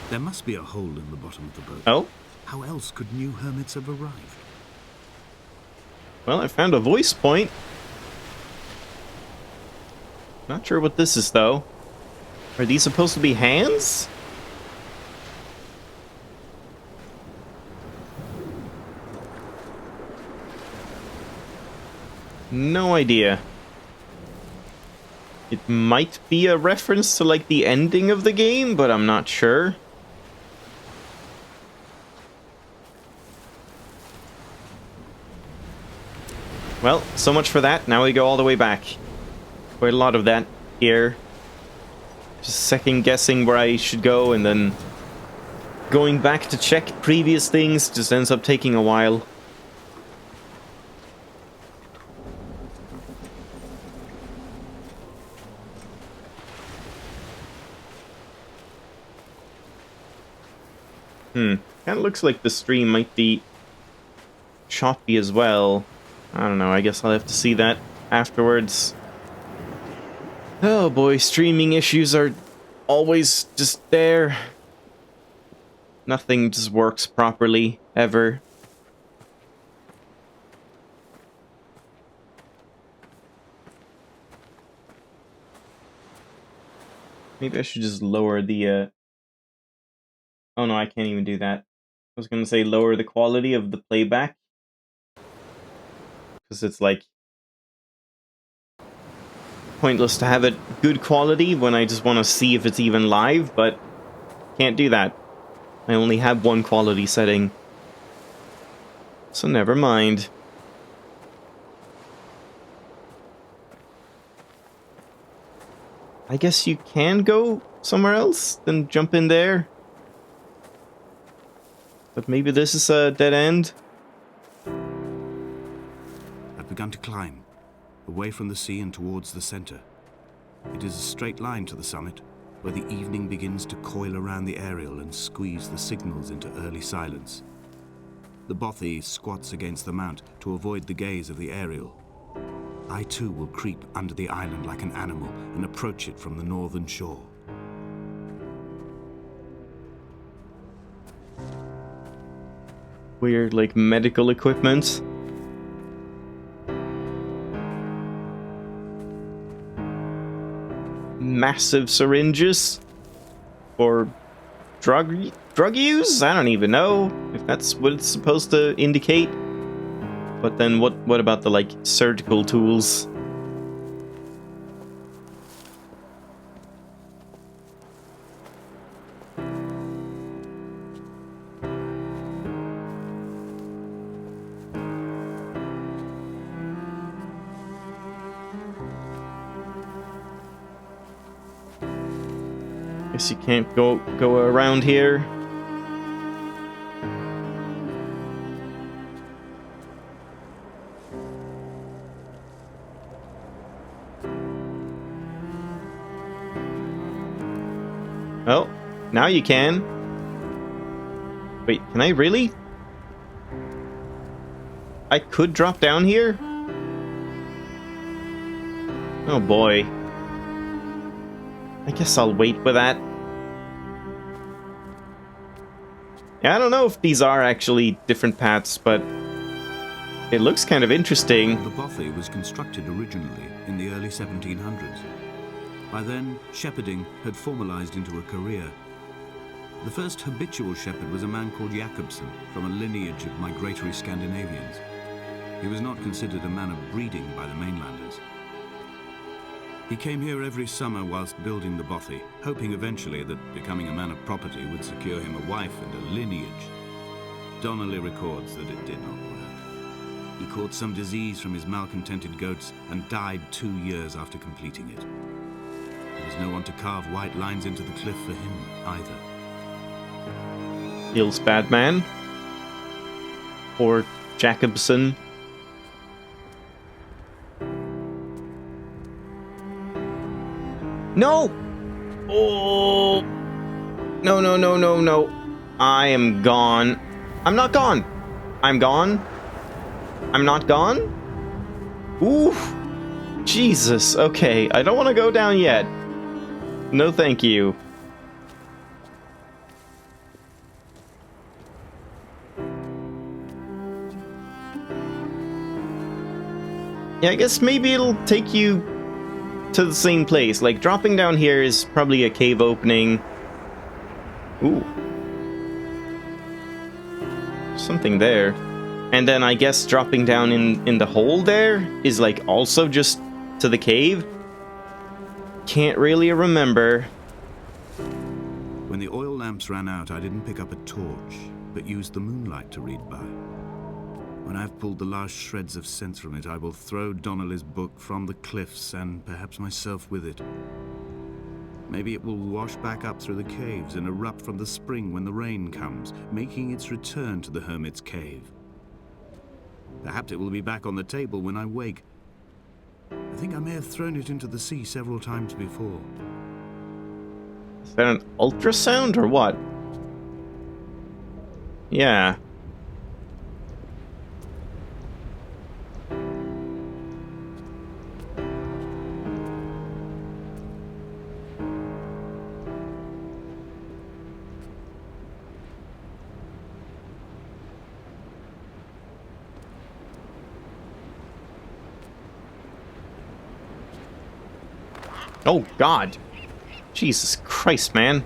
There must be a hole in the bottom of the boat. Oh? How else could new hermits have arrived? Well, I found a voice point. Not sure what this is, though. Are these supposed to be hands? No idea. It might be a reference to, like, the ending of the game, but I'm not sure. Well, so much for that. Now we go all the way back. Quite a lot of that here. Just second guessing where I should go, and then going back to check previous things just ends up taking a while. Kind of looks like the stream might be choppy as well. I don't know, I guess I'll have to see that afterwards. Oh boy, streaming issues are always just there. Nothing just works properly, ever. Maybe I should just lower the, Oh no, I can't even do that. I was gonna say lower the quality of the playback. Because it's like pointless to have it good quality when I just want to see if it's even live, but can't do that. I only have one quality setting. So never mind. I guess you can go somewhere else, then jump in there. But maybe this is a dead end? I've begun to climb, away from the sea and towards the center. It is a straight line to the summit, where the evening begins to coil around the aerial and squeeze the signals into early silence. The bothy squats against the mount to avoid the gaze of the aerial. I too will creep under the island like an animal and approach it from the northern shore. Weird, like, medical equipment. Massive syringes for drug use? I don't even know if that's what it's supposed to indicate. But then what about the, like, surgical tools? Guess you can't go around here. Oh, now you can. Wait, can I really? I could drop down here? Oh boy. I guess I'll wait for that. Yeah, I don't know if these are actually different paths, but it looks kind of interesting. The bothy was constructed originally in the early 1700s. By then, shepherding had formalized into a career. The first habitual shepherd was a man called Jakobsen, from a lineage of migratory Scandinavians. He was not considered a man of breeding by the mainlanders. He came here every summer whilst building the bothy, hoping eventually that becoming a man of property would secure him a wife and a lineage. Donnelly records that it did not work. He caught some disease from his malcontented goats and died 2 years after completing it. There was no one to carve white lines into the cliff for him either. Feels bad, man. Or Jakobsen. No! Oh! No, no, no, no, no. I am gone. I'm not gone. I'm gone. I'm not gone? Oof. Jesus. Okay, I don't want to go down yet. No, thank you. Yeah, I guess maybe it'll take you to the same place. Like, dropping down here is probably a cave opening. Ooh. Something there. And then I guess dropping down in the hole there is, like, also just to the cave? Can't really remember. When the oil lamps ran out, I didn't pick up a torch, but used the moonlight to read by. When I've pulled the last shreds of sense from it, I will throw Donnelly's book from the cliffs, and perhaps myself with it. Maybe it will wash back up through the caves and erupt from the spring when the rain comes, making its return to the Hermits Cave. Perhaps it will be back on the table when I wake. I think I may have thrown it into the sea several times before. Is that an ultrasound or what? Yeah. Oh, God. Jesus Christ, man.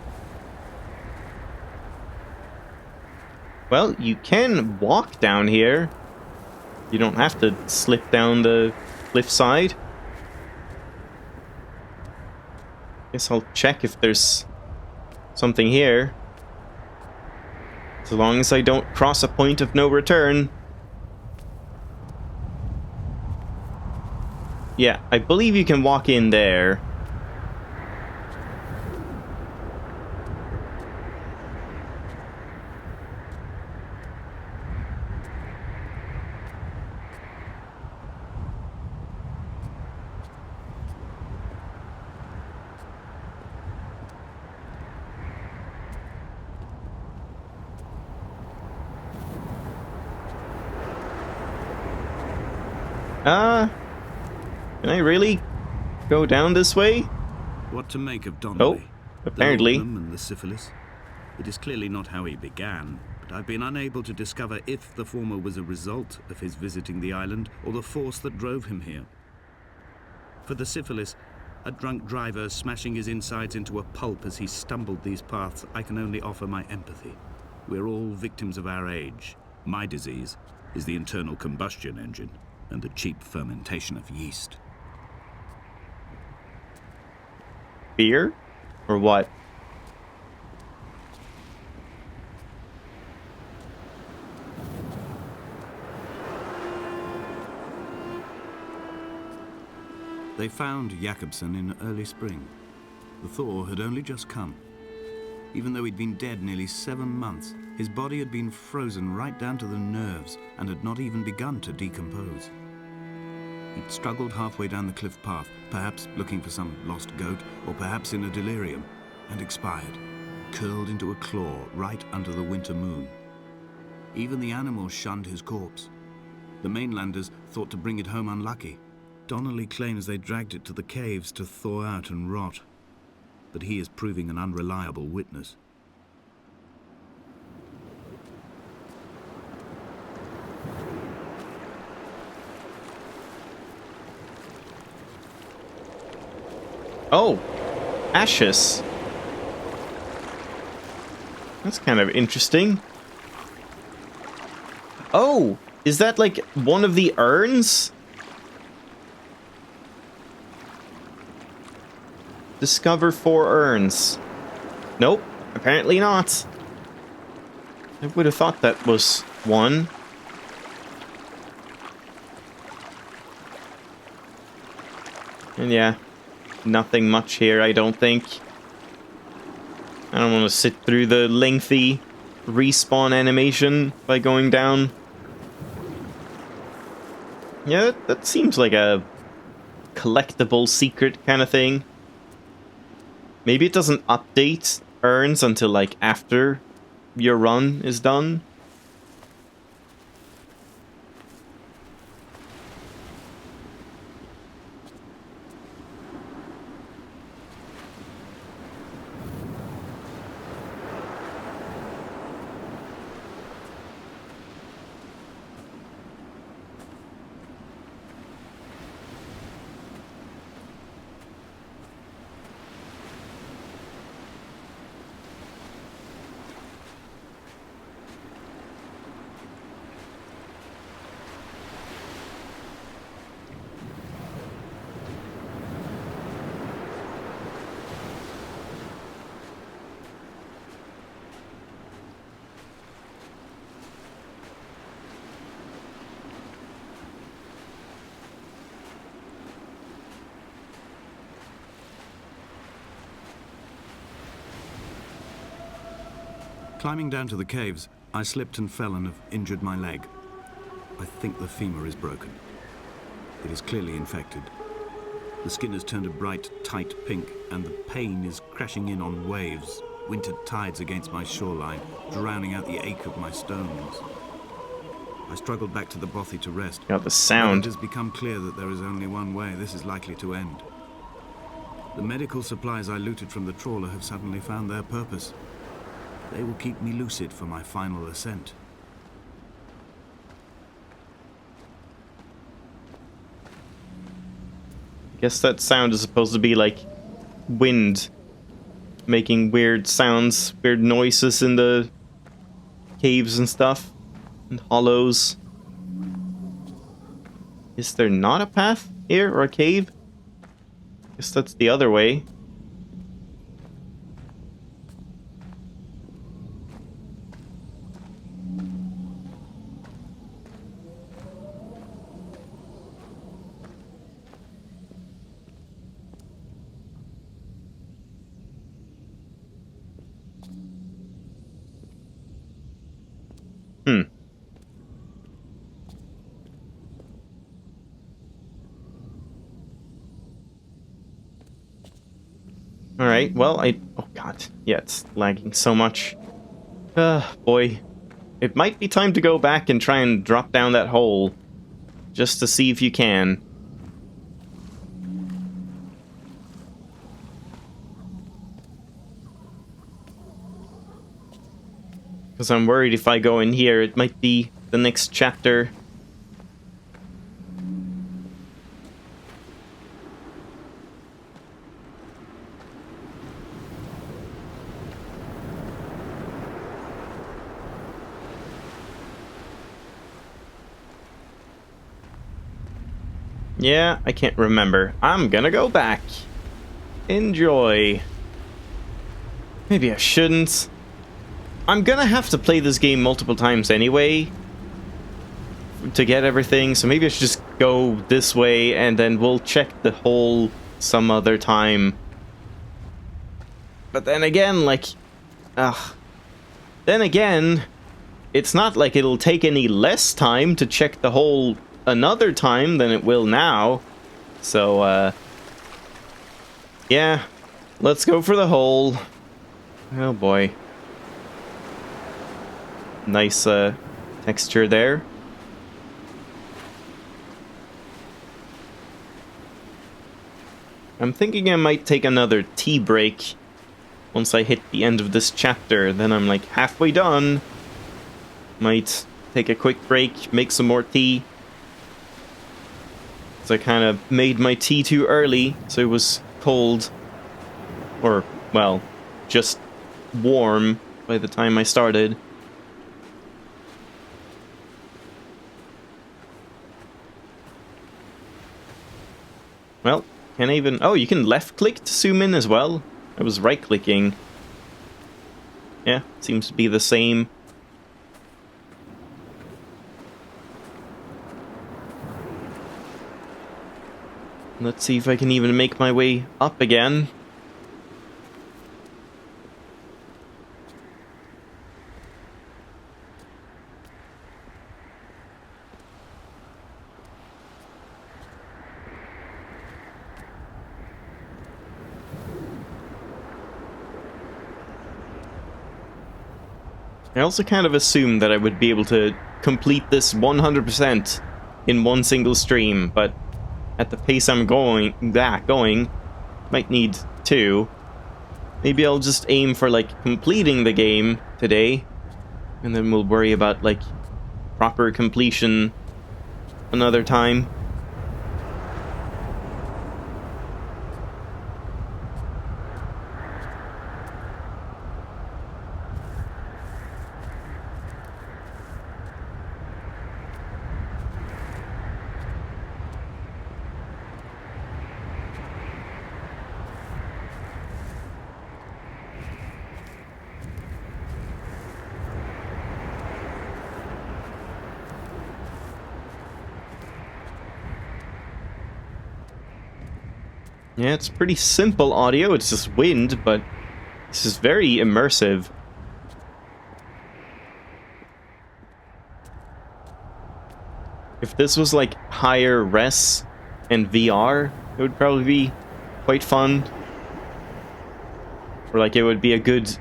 Well, you can walk down here. You don't have to slip down the cliffside. Guess I'll check if there's something here. As long as I don't cross a point of no return. Yeah, I believe you can walk in there. Can I really go down this way? What to make of Donnelly? Apparently. The laudanum and the syphilis? It is clearly not how he began, but I've been unable to discover if the former was a result of his visiting the island or the force that drove him here. For the syphilis, a drunk driver smashing his insides into a pulp as he stumbled these paths, I can only offer my empathy. We're all victims of our age. My disease is the internal combustion engine and the cheap fermentation of yeast. Beer? Or what? They found Jakobsen in early spring. The thaw had only just come. Even though he'd been dead nearly 7 months, his body had been frozen right down to the nerves and had not even begun to decompose. He'd struggled halfway down the cliff path, perhaps looking for some lost goat, or perhaps in a delirium, and expired, curled into a claw right under the winter moon. Even the animals shunned his corpse. The mainlanders thought to bring it home unlucky. Donnelly claims they dragged it to the caves to thaw out and rot, but he is proving an unreliable witness. Oh, ashes. That's kind of interesting. Oh, is that like one of the urns? Discover 4 urns. Nope, apparently not. I would have thought that was one. And yeah, nothing much here, I don't think. I don't want to sit through the lengthy respawn animation by going down. Yeah, that seems like a collectible secret kind of thing. Maybe it doesn't update urns until, like, after your run is done. Climbing down to the caves, I slipped and fell and have injured my leg. I think the femur is broken. It is clearly infected. The skin has turned a bright, tight pink, and the pain is crashing in on waves, winter tides against my shoreline, drowning out the ache of my stones. I struggled back to the bothy to rest. Got the sound. It has become clear that there is only one way this is likely to end. The medical supplies I looted from the trawler have suddenly found their purpose. They will keep me lucid for my final ascent. I guess that sound is supposed to be like wind making weird sounds, weird noises in the caves and stuff, and hollows. Is there not a path here, or a cave? Guess that's the other way. Alright, well, oh god, yeah, it's lagging so much. Boy. It might be time to go back and try and drop down that hole. Just to see if you can. Because I'm worried if I go in here, it might be the next chapter. Yeah, I can't remember. I'm gonna go back. Enjoy. Maybe I shouldn't. I'm gonna have to play this game multiple times anyway to get everything, so maybe I should just go this way and then we'll check the hole some other time. But then again, like... Then again, it's not like it'll take any less time to check the hole another time than it will now. So, yeah. Let's go for the hole. Oh boy. Nice, texture there. I'm thinking I might take another tea break once I hit the end of this chapter. Then I'm like halfway done. Might take a quick break, make some more tea. So I kind of made my tea too early, so it was cold. Or, well, just warm by the time I started. Well, can I even... Oh, you can left-click to zoom in as well. I was right-clicking. Yeah, seems to be the same. Let's see if I can even make my way up again. I also kind of assumed that I would be able to complete this 100% in one single stream, but at the pace I'm going, might need two. Maybe I'll just aim for, like, completing the game today, and then we'll worry about, like, proper completion another time. Yeah, it's pretty simple audio, it's just wind, but this is very immersive. If this was like higher res and VR, it would probably be quite fun. Or like it would be a good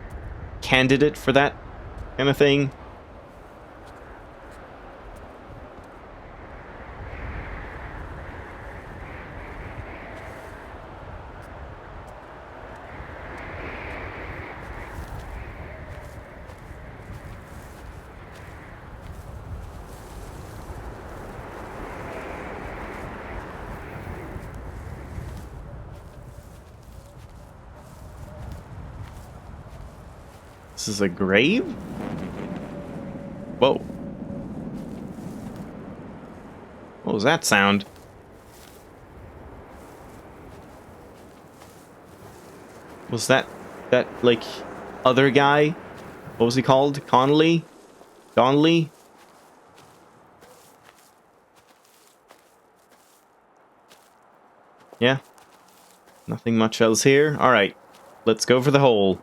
candidate for that kind of thing. This is a grave? Whoa. What was that sound? Was that like other guy? What was he called? Connolly? Donnelly? Yeah. Nothing much else here. Alright. Let's go for the hole.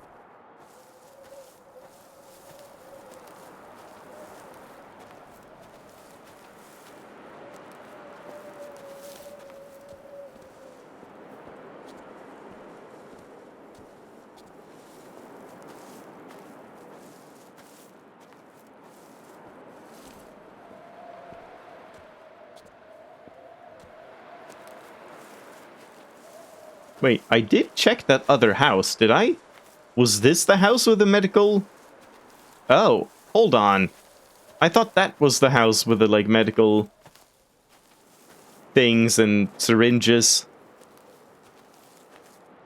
Wait, I did check that other house, did I? Was this the house with the medical... Oh, hold on. I thought that was the house with the, like, medical... things and syringes.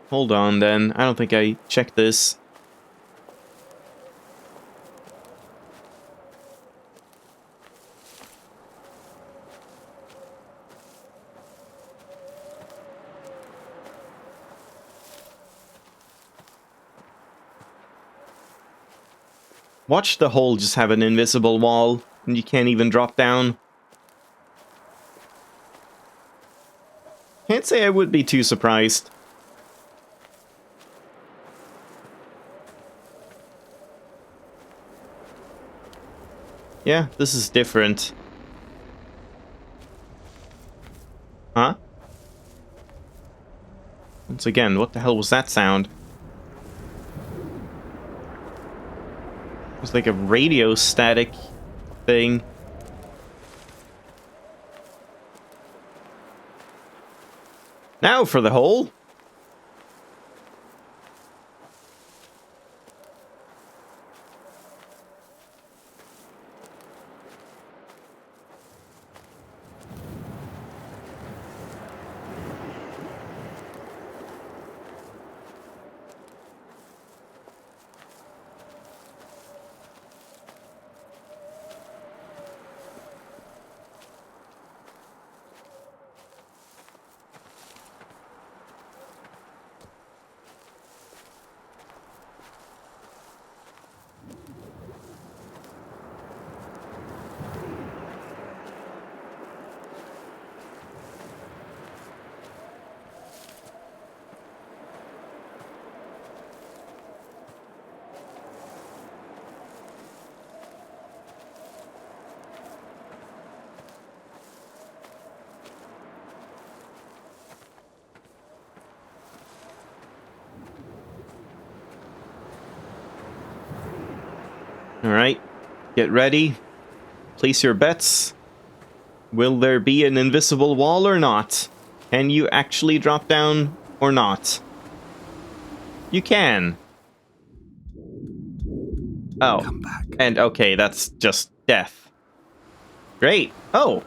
Hold on, then. I don't think I checked this. Watch the hole just have an invisible wall, and you can't even drop down. Can't say I would be too surprised. Yeah, this is different. Huh? Once again, what the hell was that sound? It was like a radio static thing. Now for the hole. Alright, get ready. Place your bets. Will there be an invisible wall or not? Can you actually drop down or not? You can. Oh. Come back. And okay, that's just death. Great. Oh.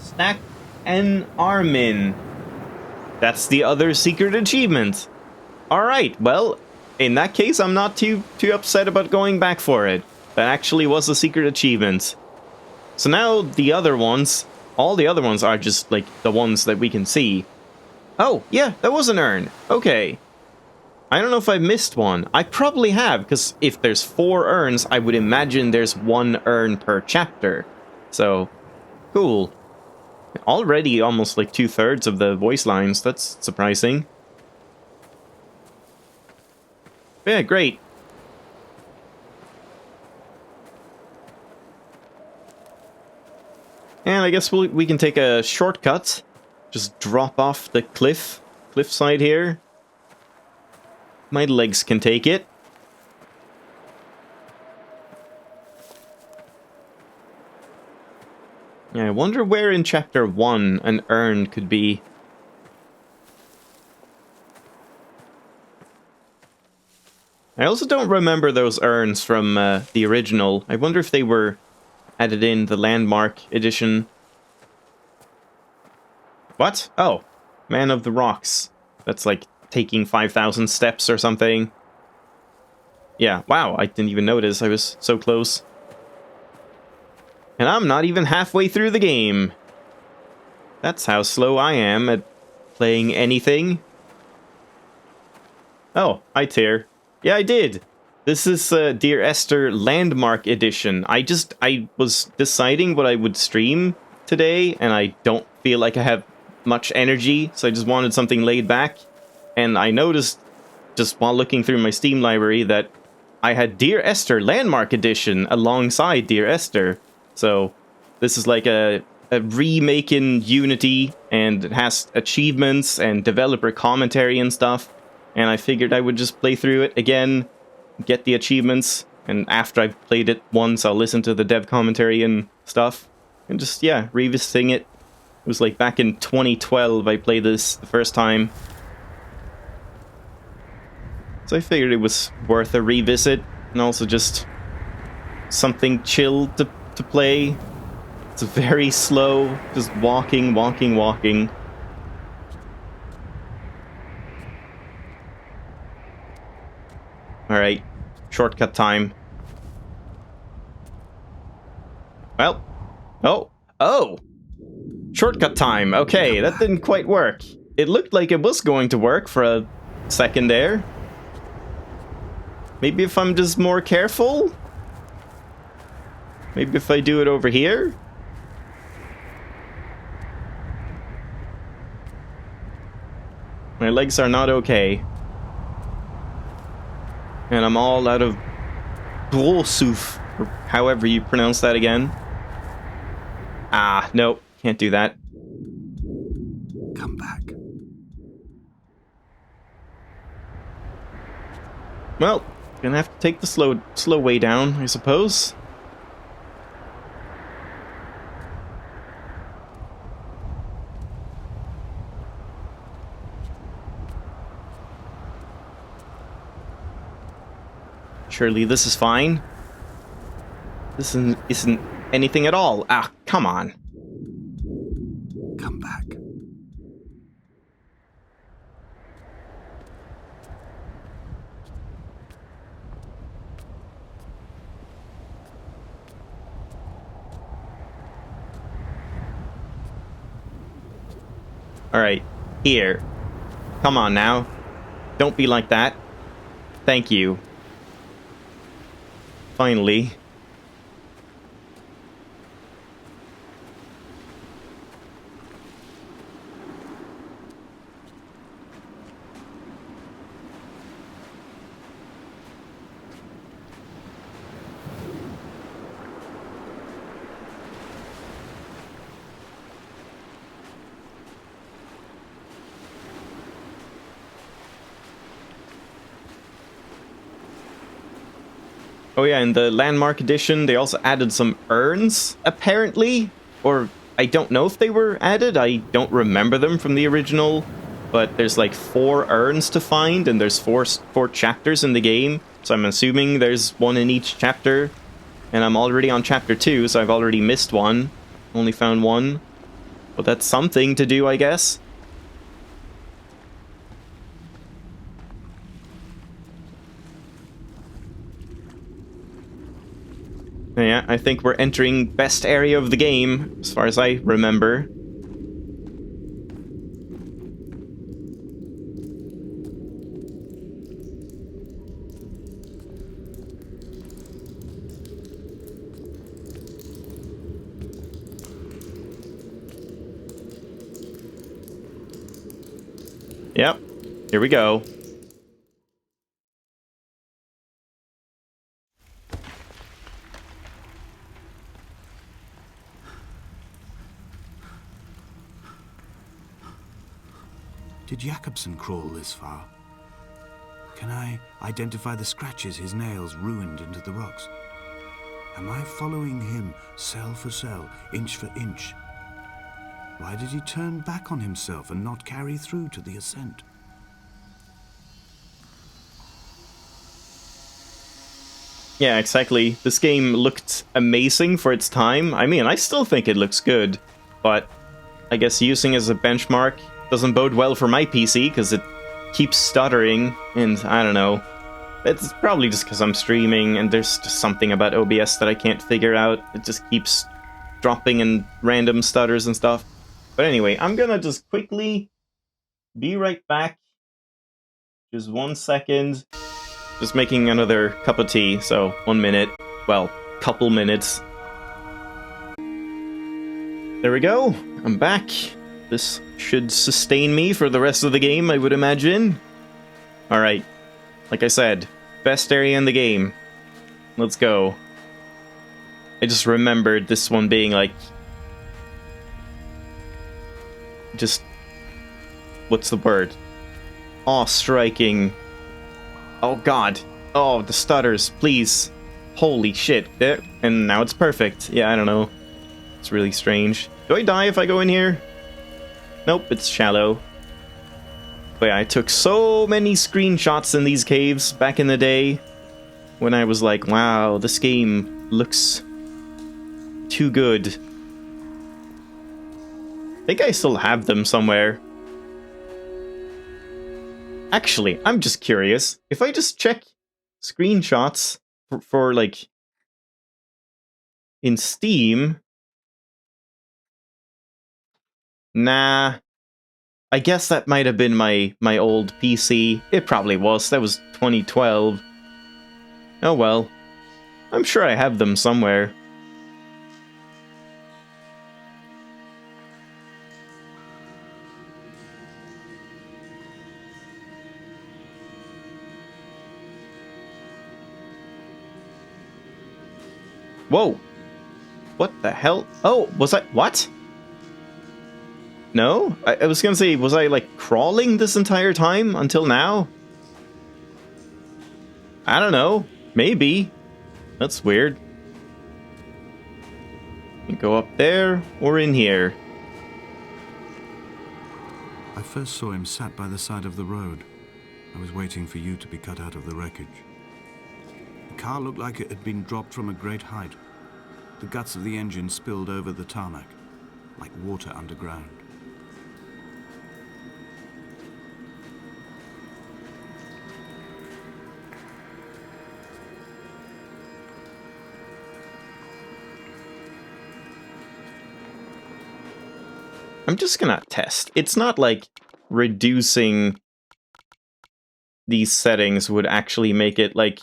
Snack and Armin. That's the other secret achievement. Alright, well, in that case, I'm not too upset about going back for it. That actually was a secret achievement. So now the other ones, all the other ones are just like the ones that we can see. Oh, yeah, that was an urn. Okay. I don't know if I missed one. I probably have, because if there's 4 urns, I would imagine there's 1 urn per chapter. So, cool. Already almost like 2/3 of the voice lines. That's surprising. Yeah, great. And I guess we can take a shortcut. Just drop off the cliffside here. My legs can take it. Yeah, I wonder where in Chapter 1 an urn could be. I also don't remember those urns from the original. I wonder if they were added in the Landmark edition. What? Oh, Man of the Rocks. That's like taking 5,000 steps or something. Yeah, wow, I didn't even notice. I was so close. And I'm not even halfway through the game. That's how slow I am at playing anything. Oh, hi, Tyr. Yeah, I did. This is Dear Esther Landmark Edition. I was deciding what I would stream today, and I don't feel like I have much energy, so I just wanted something laid back. And I noticed, just while looking through my Steam library, that I had Dear Esther Landmark Edition alongside Dear Esther. So this is like a remake in Unity, and it has achievements and developer commentary and stuff. And I figured I would just play through it again, get the achievements, and after I've played it once, I'll listen to the dev commentary and stuff. And just, yeah, revisiting it. It was like back in 2012 I played this the first time. So I figured it was worth a revisit, and also just something chill to play. It's very slow, just walking. Alright, shortcut time. Well, oh! Shortcut time, okay, that didn't quite work. It looked like it was going to work for a second there. Maybe if I'm just more careful? Maybe if I do it over here? My legs are not okay. And I'm all out of Brosouf, or however you pronounce that again. Ah, nope, can't do that. Come back. Well, gonna have to take the slow way down, I suppose. Surely this is fine. This isn't anything at all. Ah, come on. Come back. Alright, here. Come on now. Don't be like that. Thank you. Finally. Oh yeah, in the Landmark Edition, they also added some urns, apparently. Or, I don't know if they were added, I don't remember them from the original. But there's like 4 urns to find, and there's four chapters in the game. So I'm assuming there's one in each chapter. And I'm already on chapter 2, so I've already missed one. Only found one. But that's something to do, I guess. Yeah, I think we're entering best area of the game, as far as I remember. Yep, here we go. Did Jakobsen crawl this far? Can I identify the scratches his nails ruined into the rocks? Am I following him cell for cell, inch for inch? Why did he turn back on himself and not carry through to the ascent? Yeah, exactly. This game looked amazing for its time. I mean, I still think it looks good, but I guess using as a benchmark doesn't bode well for my PC, because it keeps stuttering, and I don't know. It's probably just because I'm streaming, and there's just something about OBS that I can't figure out. It just keeps dropping in random stutters and stuff. But anyway, I'm gonna just quickly be right back. Just 1 second. Just making another cup of tea, so 1 minute. Well, couple minutes. There we go. I'm back. This should sustain me for the rest of the game, I would imagine. Alright. Like I said, best area in the game. Let's go. I just remembered this one being like... just... what's the word? Awe-striking. Oh god. Oh, the stutters, please. Holy shit. There. And now it's perfect. Yeah, I don't know. It's really strange. Do I die if I go in here? Nope, it's shallow. But yeah, I took so many screenshots in these caves back in the day when I was like, wow, this game looks too good. I think I still have them somewhere. Actually, I'm just curious. If I just check screenshots for like in Steam, nah. I guess that might have been my old PC. It probably was. That was 2012. Oh well. I'm sure I have them somewhere. Whoa! What the hell? Oh, was I... what? No? I was gonna say, was I, like, crawling this entire time until now? I don't know. Maybe. That's weird. You go up there, or in here. I first saw him sat by the side of the road. I was waiting for you to be cut out of the wreckage. The car looked like it had been dropped from a great height. The guts of the engine spilled over the tarmac, like water underground. I'm just gonna test. It's not like reducing these settings would actually make it, like,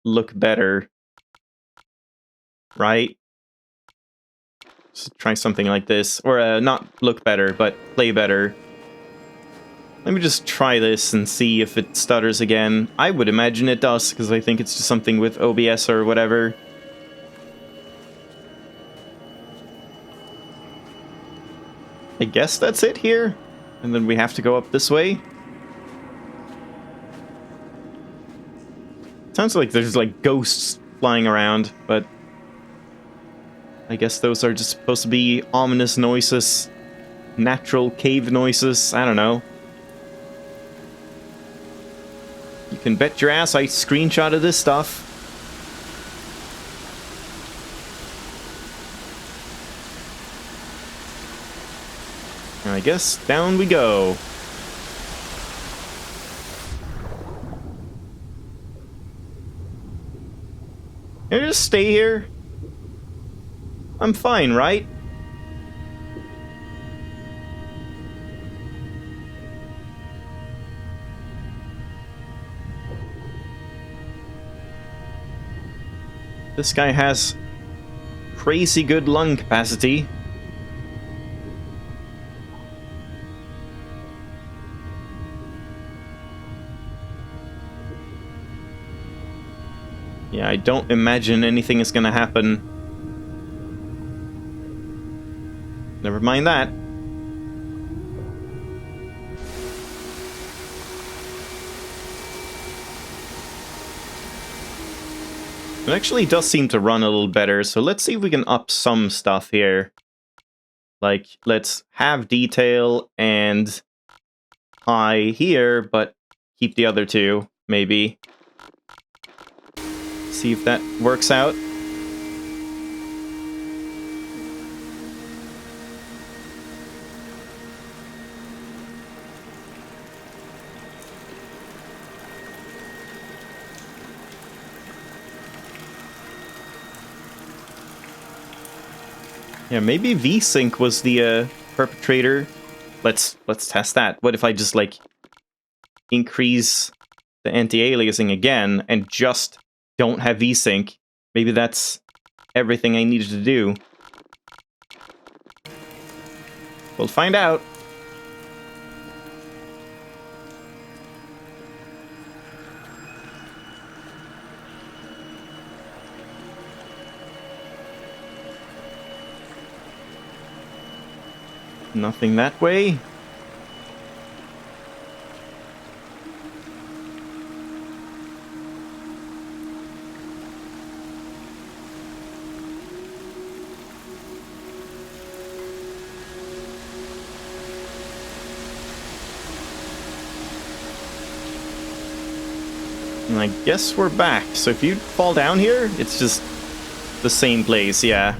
look better. Right? Let's try something like this. Or, not look better, but play better. Let me just try this and see if it stutters again. I would imagine it does, because I think it's just something with OBS or whatever. I guess that's it here. And then we have to go up this way. Sounds like there's, like, ghosts flying around, but... I guess those are just supposed to be ominous noises. Natural cave noises. I don't know. You can bet your ass I screenshotted this stuff. I guess down we go. Can I just stay here? I'm fine, right? This guy has crazy good lung capacity. Yeah, I don't imagine anything is gonna happen. Never mind that. It actually does seem to run a little better, so let's see if we can up some stuff here. Like, let's have detail and high here, but keep the other two, maybe. See if that works out. Yeah, maybe VSync was the perpetrator. Let's test that. What if I just like increase the anti-aliasing again and just don't have VSync? Maybe that's everything I needed to do. We'll find out. Nothing that way. And I guess we're back. So if you fall down here, it's just the same place, yeah.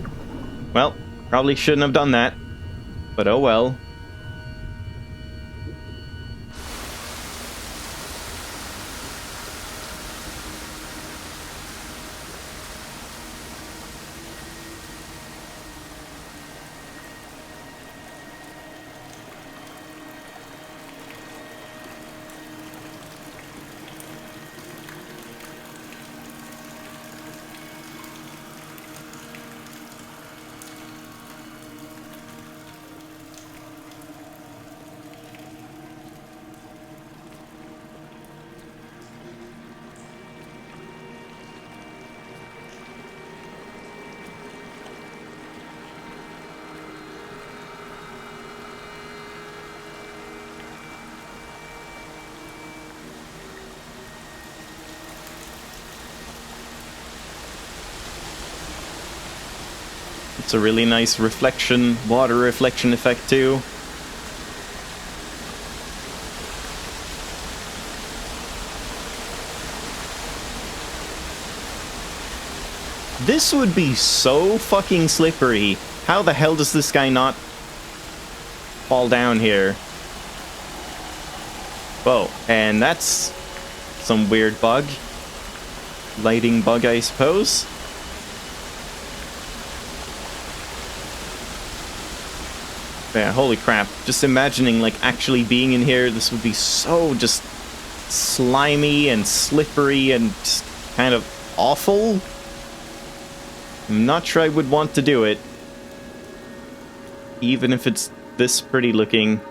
Well, probably shouldn't have done that. But oh well. It's a really nice reflection, water reflection effect too. This would be so fucking slippery. How the hell does this guy not fall down here? Whoa, and that's some weird bug. Lighting bug, I suppose. Yeah, holy crap. Just imagining, like, actually being in here, this would be so just slimy and slippery and just kind of awful. I'm not sure I would want to do it. Even if it's this pretty looking.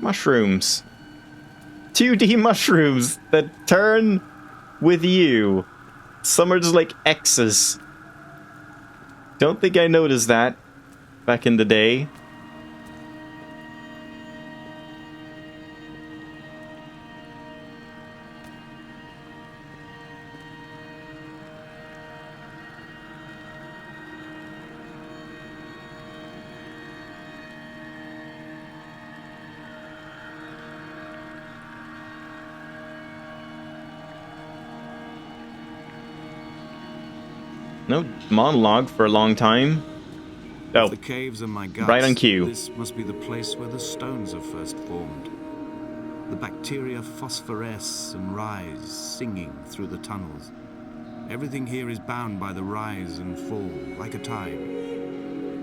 Mushrooms. 2D mushrooms that turn with you. Some are just like X's. Don't think I noticed that back in the day. No monologue for a long time. Oh, the caves are my guts, right on cue. This must be the place where the stones are first formed. The bacteria phosphoresce and rise, singing through the tunnels. Everything here is bound by the rise and fall, like a tide.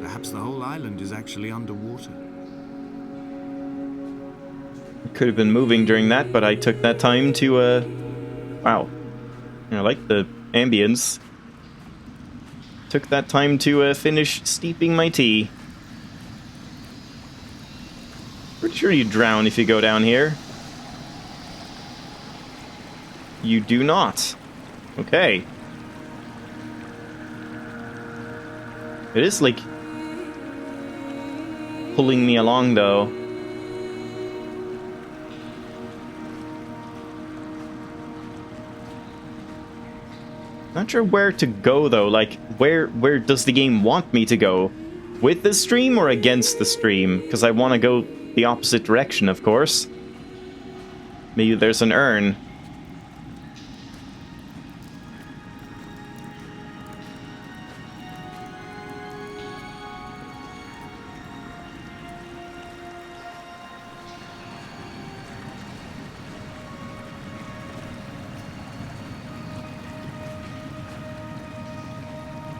Perhaps the whole island is actually underwater. Could have been moving during that, but I took that time to, wow. I like the ambience. Took that time to finish steeping my tea. Pretty sure you drown if you go down here. You do not. Okay. It is like pulling me along, though. Not sure where to go, though. Like, where does the game want me to go? With the stream or against the stream? Because I want to go the opposite direction, of course. Maybe there's an urn.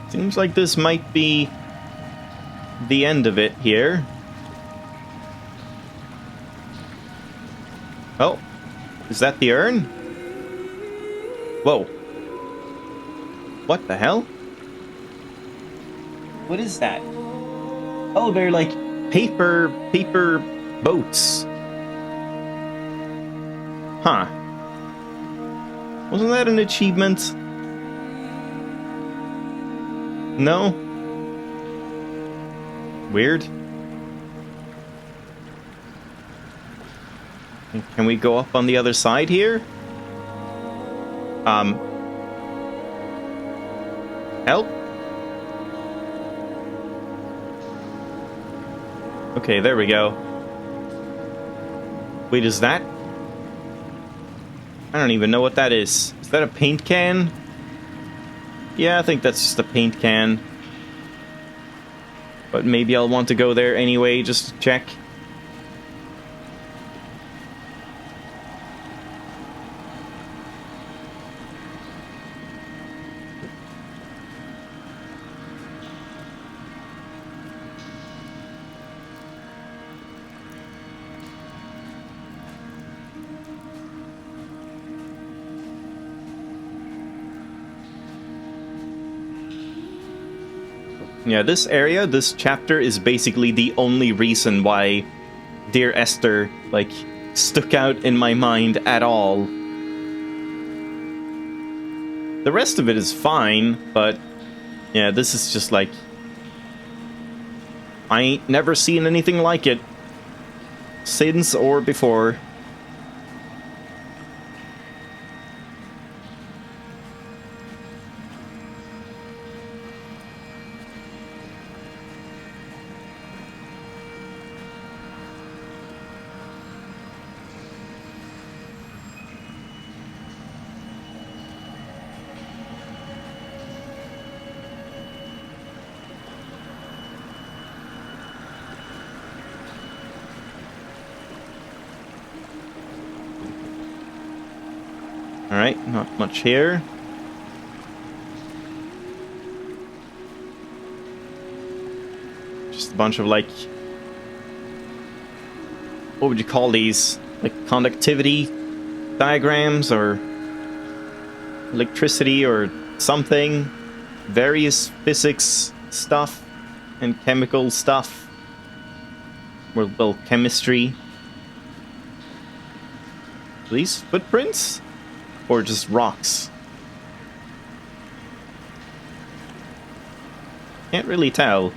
Seems like this might be the end of it here. Oh, is that the urn? Whoa. What the hell? What is that? Oh, they're like paper boats. Huh. Wasn't that an achievement? No? Weird. Can we go up on the other side here? Help? Okay, there we go. Wait, is that? I don't even know what that is. Is that a paint can? Yeah, I think that's just a paint can. But maybe I'll want to go there anyway, just to check. Yeah, this area, this chapter, is basically the only reason why Dear Esther, like, stuck out in my mind at all. The rest of it is fine, but yeah, this is just like... I ain't never seen anything like it. Since or before. Alright, not much here. Just a bunch of, like... what would you call these? Like, conductivity diagrams, or... electricity, or something? Various physics stuff, and chemical stuff. Well, chemistry. Are these footprints? Or just rocks? Can't really tell.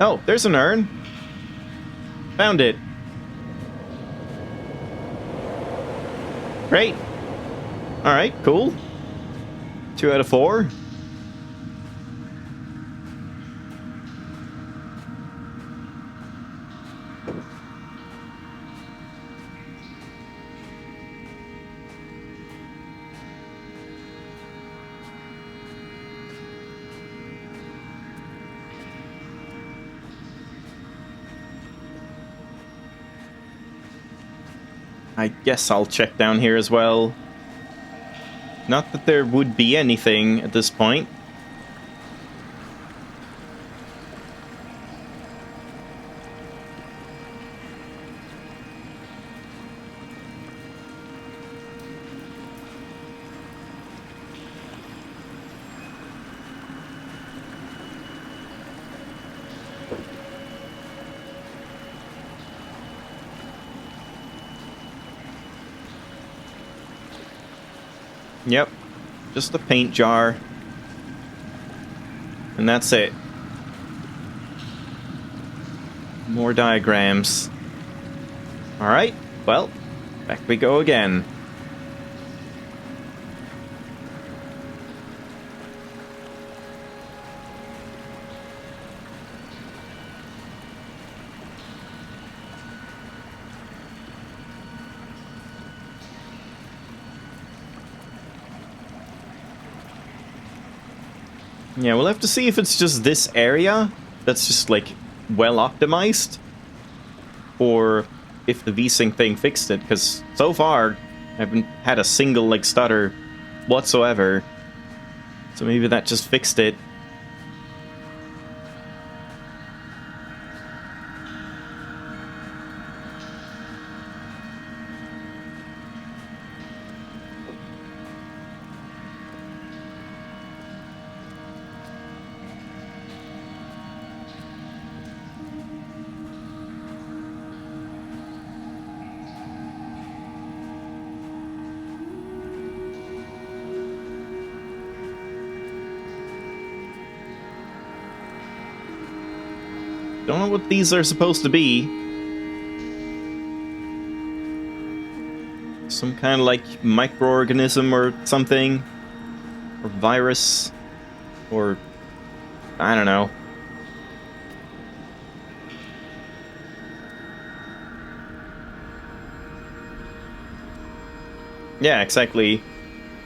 Oh, there's an urn. Found it. Great. Alright, cool. 2 out of 4. I guess I'll check down here as well. Not that there would be anything at this point. Yep, just a paint jar. And that's it. More diagrams. Alright, well, back we go again. Yeah, we'll have to see if it's just this area that's just, like, well optimized, or if the VSync thing fixed it, because so far, I haven't had a single, like, stutter whatsoever. So maybe that just fixed it. Don't know what these are supposed to be. Some kind of like microorganism or something. Or virus. Or I don't know. Yeah, exactly.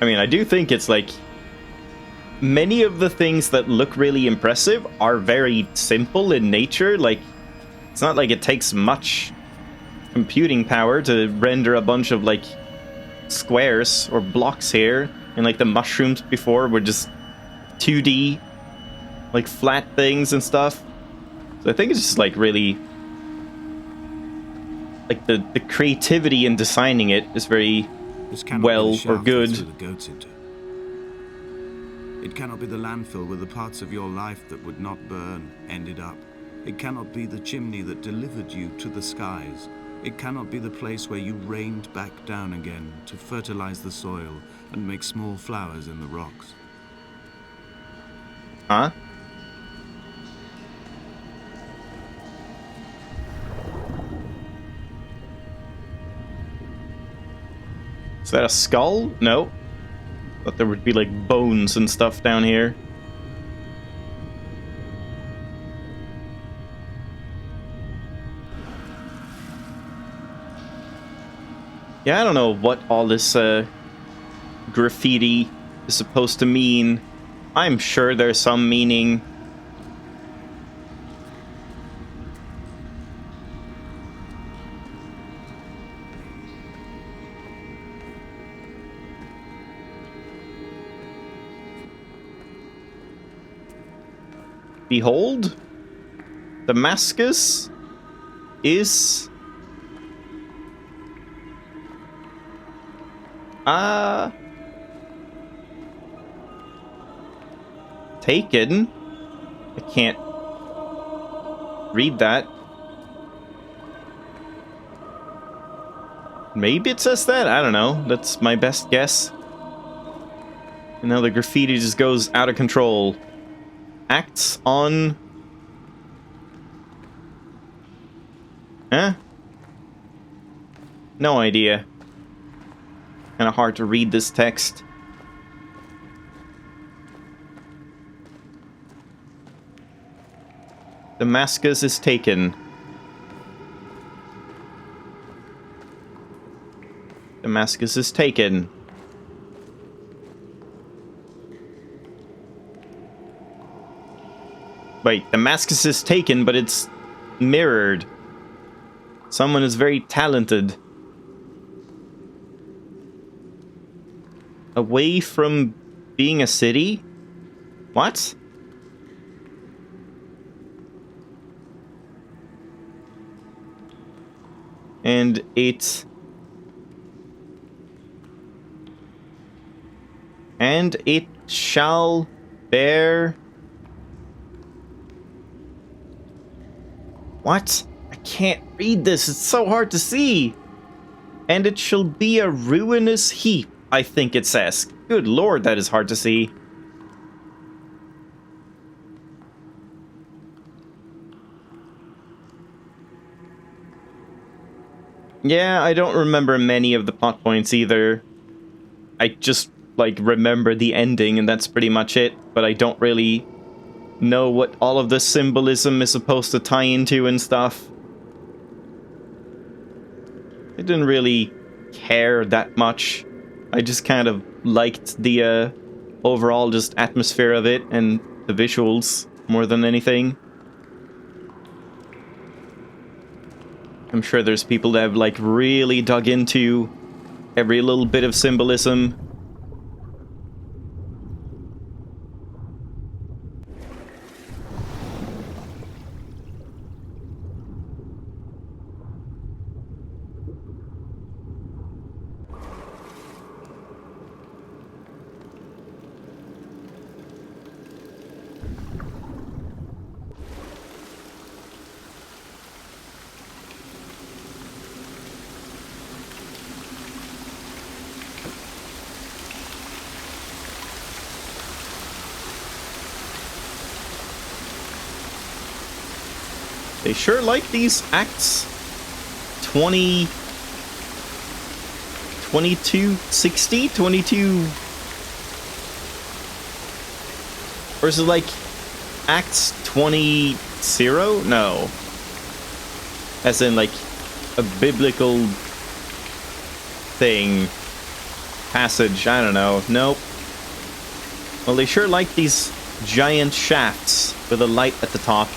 I mean, I do think it's like many of the things that look really impressive are very simple in nature. Like, it's not like it takes much computing power to render a bunch of, like, squares or blocks here. And, like, the mushrooms before were just 2D, like, flat things and stuff. So I think it's just, like, really... like, the creativity in designing it is very well or good. It cannot be the landfill where the parts of your life that would not burn ended up. It cannot be the chimney that delivered you to the skies. It cannot be the place where you rained back down again to fertilize the soil and make small flowers in the rocks. Huh? Is that a skull? No. Thought there would be, like, bones and stuff down here. Yeah, I don't know what all this graffiti is supposed to mean. I'm sure there's some meaning. Behold, Damascus is... taken. I can't read that. Maybe it says that? I don't know. That's my best guess. And now the graffiti just goes out of control. Acts on... Huh? No idea. Kinda hard to read this text. Damascus is taken. Damascus is taken. Wait, Damascus is taken, but it's mirrored. Someone is very talented. Away from being a city? What? And it... and it shall bear... What? I can't read this. It's so hard to see. And it shall be a ruinous heap, I think it says. Good lord, that is hard to see. Yeah, I don't remember many of the plot points either. I just, like, remember the ending, and that's pretty much it. But I don't really know what all of the symbolism is supposed to tie into and stuff. I didn't really care that much. I just kind of liked the overall just atmosphere of it and the visuals more than anything. I'm sure there's people that have, like, really dug into every little bit of symbolism. They sure like these acts 20... 2260? 22... Or is it like acts 20... No. As in like a biblical thing. Passage, I don't know. Nope. Well, they sure like these giant shafts with a light at the top.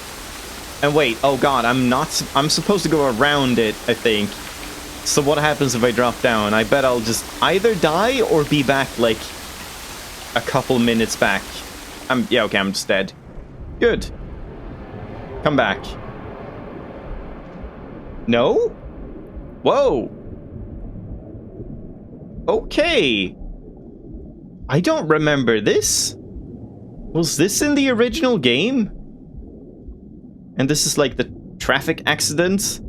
And wait, oh god, I'm supposed to go around it, I think. So what happens if I drop down? I bet I'll just either die or be back, like, a couple minutes back. Yeah, okay, I'm just dead. Good. Come back. No? Whoa. Okay. I don't remember this. Was this in the original game? And this is like the traffic accident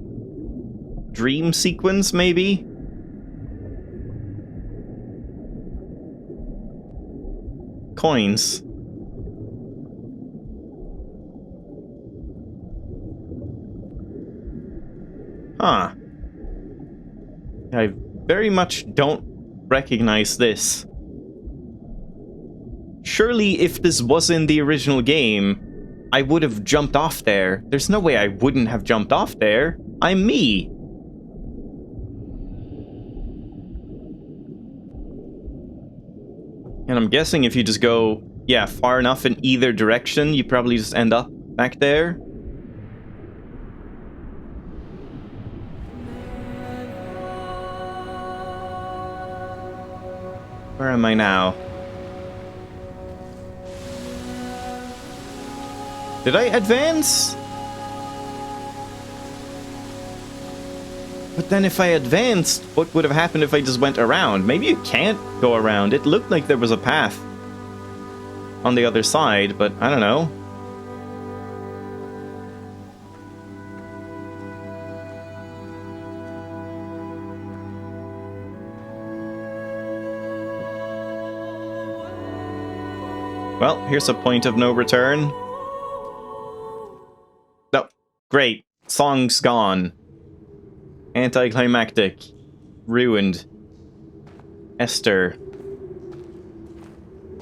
dream sequence, maybe? Coins. Huh. I very much don't recognize this. Surely if this was in the original game, I would have jumped off there. There's no way I wouldn't have jumped off there. I'm me. And I'm guessing if you just go, yeah, far enough in either direction, you probably just end up back there. Where am I now? Did I advance? But then if I advanced, what would have happened if I just went around? Maybe you can't go around. It looked like there was a path on the other side, but I don't know. Well, here's a point of no return. Oh, great. Song's gone. Anticlimactic. Ruined. Esther.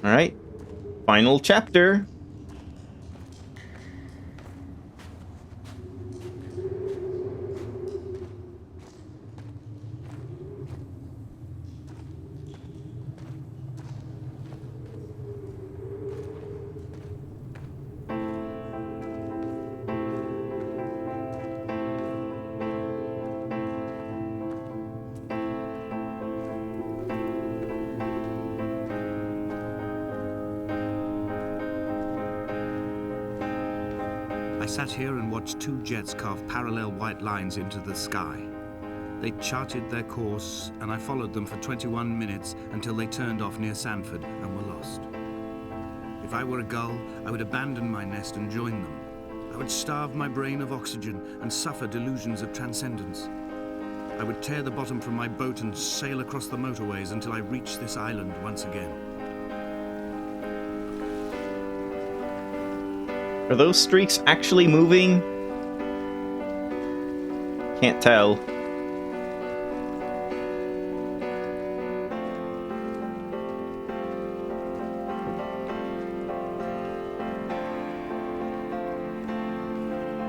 Alright. Final chapter. I sat here and watched two jets carve parallel white lines into the sky. They charted their course, and I followed them for 21 minutes until they turned off near Sanford and were lost. If I were a gull, I would abandon my nest and join them. I would starve my brain of oxygen and suffer delusions of transcendence. I would tear the bottom from my boat and sail across the motorways until I reached this island once again. Are those streaks actually moving? Can't tell.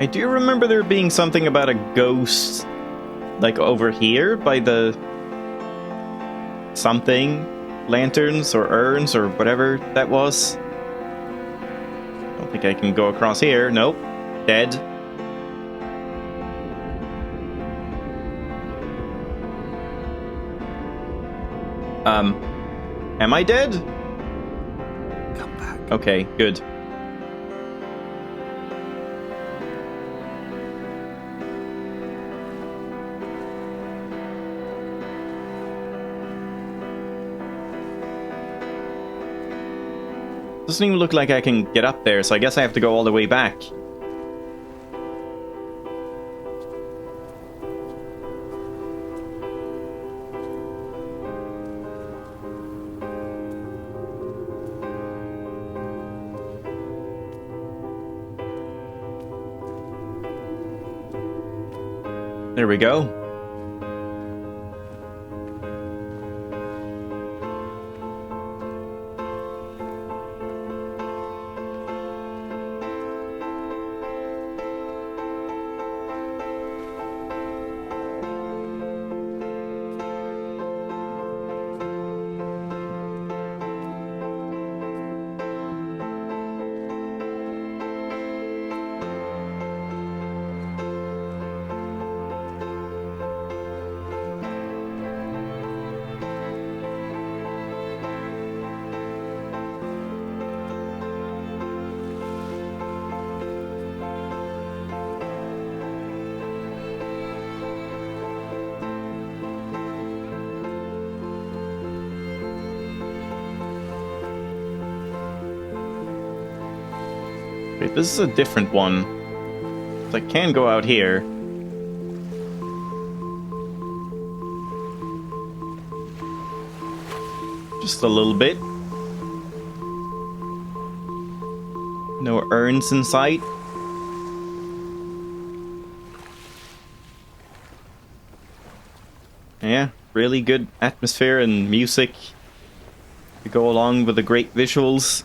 I do remember there being something about a ghost, like over here by the something, lanterns or urns or whatever that was. Don't think I can go across here. Nope. Dead. Am I dead? Come back. Okay, good. Doesn't even look like I can get up there, so I guess I have to go all the way back. There we go. Wait, this is a different one. So I can go out here. Just a little bit. No urns in sight. Yeah, really good atmosphere and music to go along with the great visuals.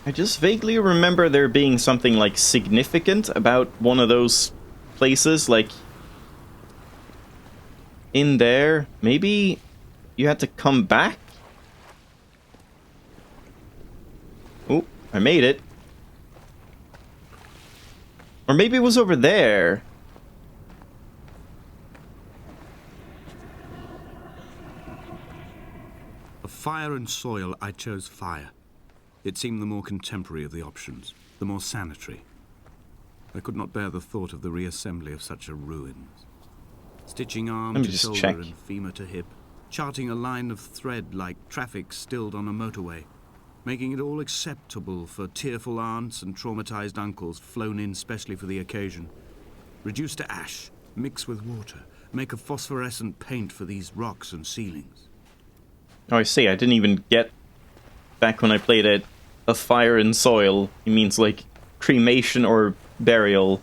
I just vaguely remember there being something, like, significant about one of those places, like, in there. Maybe you had to come back? Oh, I made it. Or maybe it was over there. Of fire and soil, I chose fire. It seemed the more contemporary of the options, the more sanitary. I could not bear the thought of the reassembly of such a ruins. Stitching arm to shoulder and femur to hip, charting a line of thread like traffic stilled on a motorway, making it all acceptable for tearful aunts and traumatized uncles flown in specially for the occasion. Reduce to ash, mix with water, make a phosphorescent paint for these rocks and ceilings. Oh, I see. I didn't even get back when I played it. Of fire and soil. It means like cremation or burial.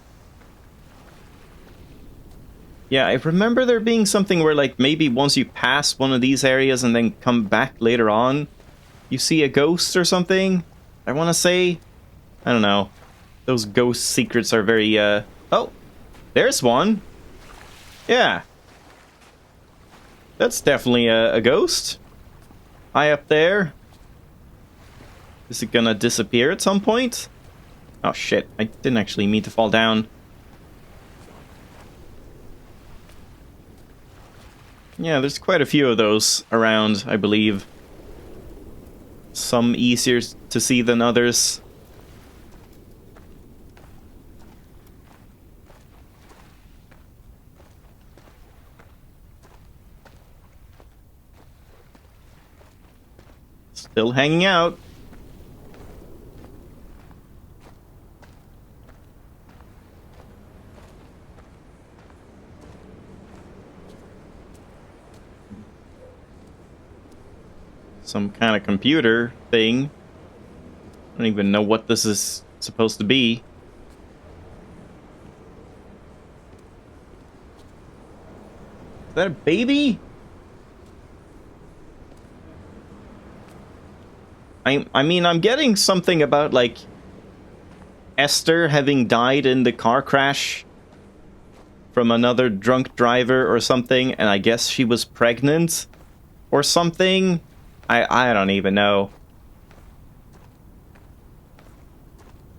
Yeah, I remember there being something where like maybe once you pass one of these areas and then come back later on, you see a ghost or something. I want to say, I don't know. Those ghost secrets are very, oh, there's one. Yeah. That's definitely a ghost. High up there. Is it gonna disappear at some point? Oh shit, I didn't actually mean to fall down. Yeah, there's quite a few of those around, I believe. Some easier to see than others. Still hanging out. some kind of computer thing. I don't even know what this is supposed to be. Is that a baby? I mean, I'm getting something about, like, Esther having died in the car crash from another drunk driver or something, and I guess she was pregnant or something. I don't even know.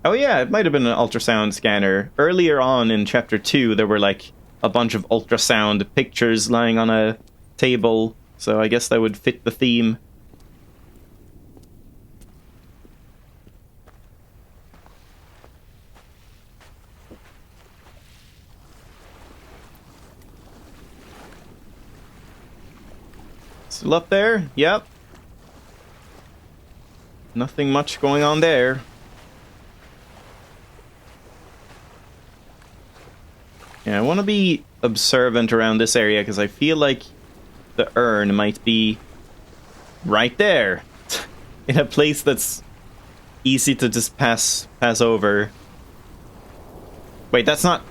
Oh yeah, it might have been an ultrasound scanner. Earlier on in chapter 2, there were like a bunch of ultrasound pictures lying on a table, so I guess that would fit the theme. Still up there? Yep. Nothing much going on there. Yeah, I want to be observant around this area because I feel like the urn might be right there. In a place that's easy to just pass over. Wait, that's not...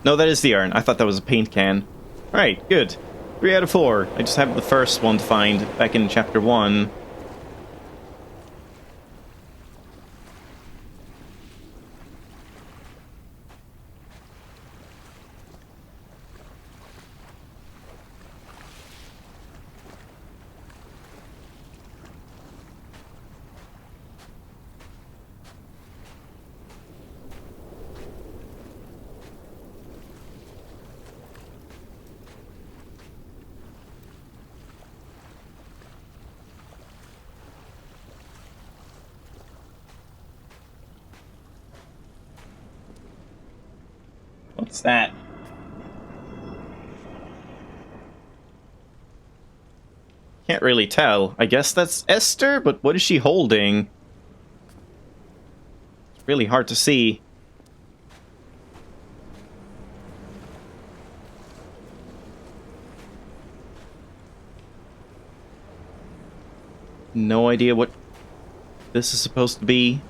No, that is the urn. I thought that was a paint can. Alright, good. 3 out of 4. I just have the first one to find back in chapter 1. What's that? Can't really tell. I guess that's Esther, but what is she holding? It's really hard to see. No idea what this is supposed to be.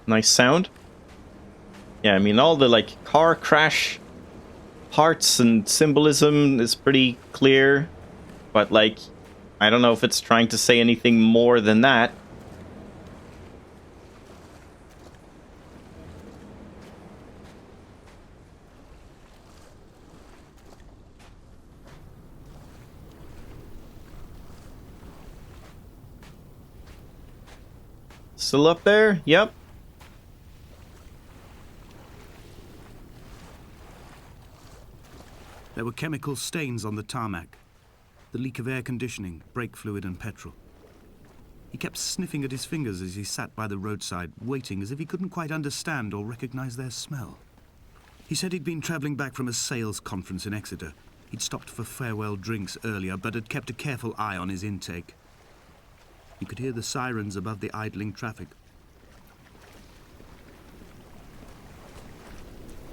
Nice sound. Yeah, I mean, all the, like, car crash parts and symbolism is pretty clear. But, like, I don't know if it's trying to say anything more than that. Still up there? Yep. There were chemical stains on the tarmac, the leak of air conditioning, brake fluid and petrol. He kept sniffing at his fingers as he sat by the roadside, waiting as if he couldn't quite understand or recognize their smell. He said he'd been traveling back from a sales conference in Exeter. He'd stopped for farewell drinks earlier, but had kept a careful eye on his intake. He could hear the sirens above the idling traffic.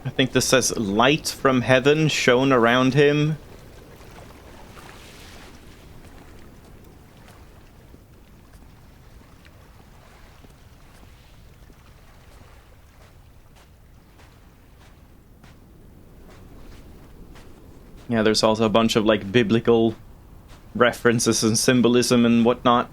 I think this says light from heaven shone around him. Yeah, there's also a bunch of, like, biblical references and symbolism and whatnot.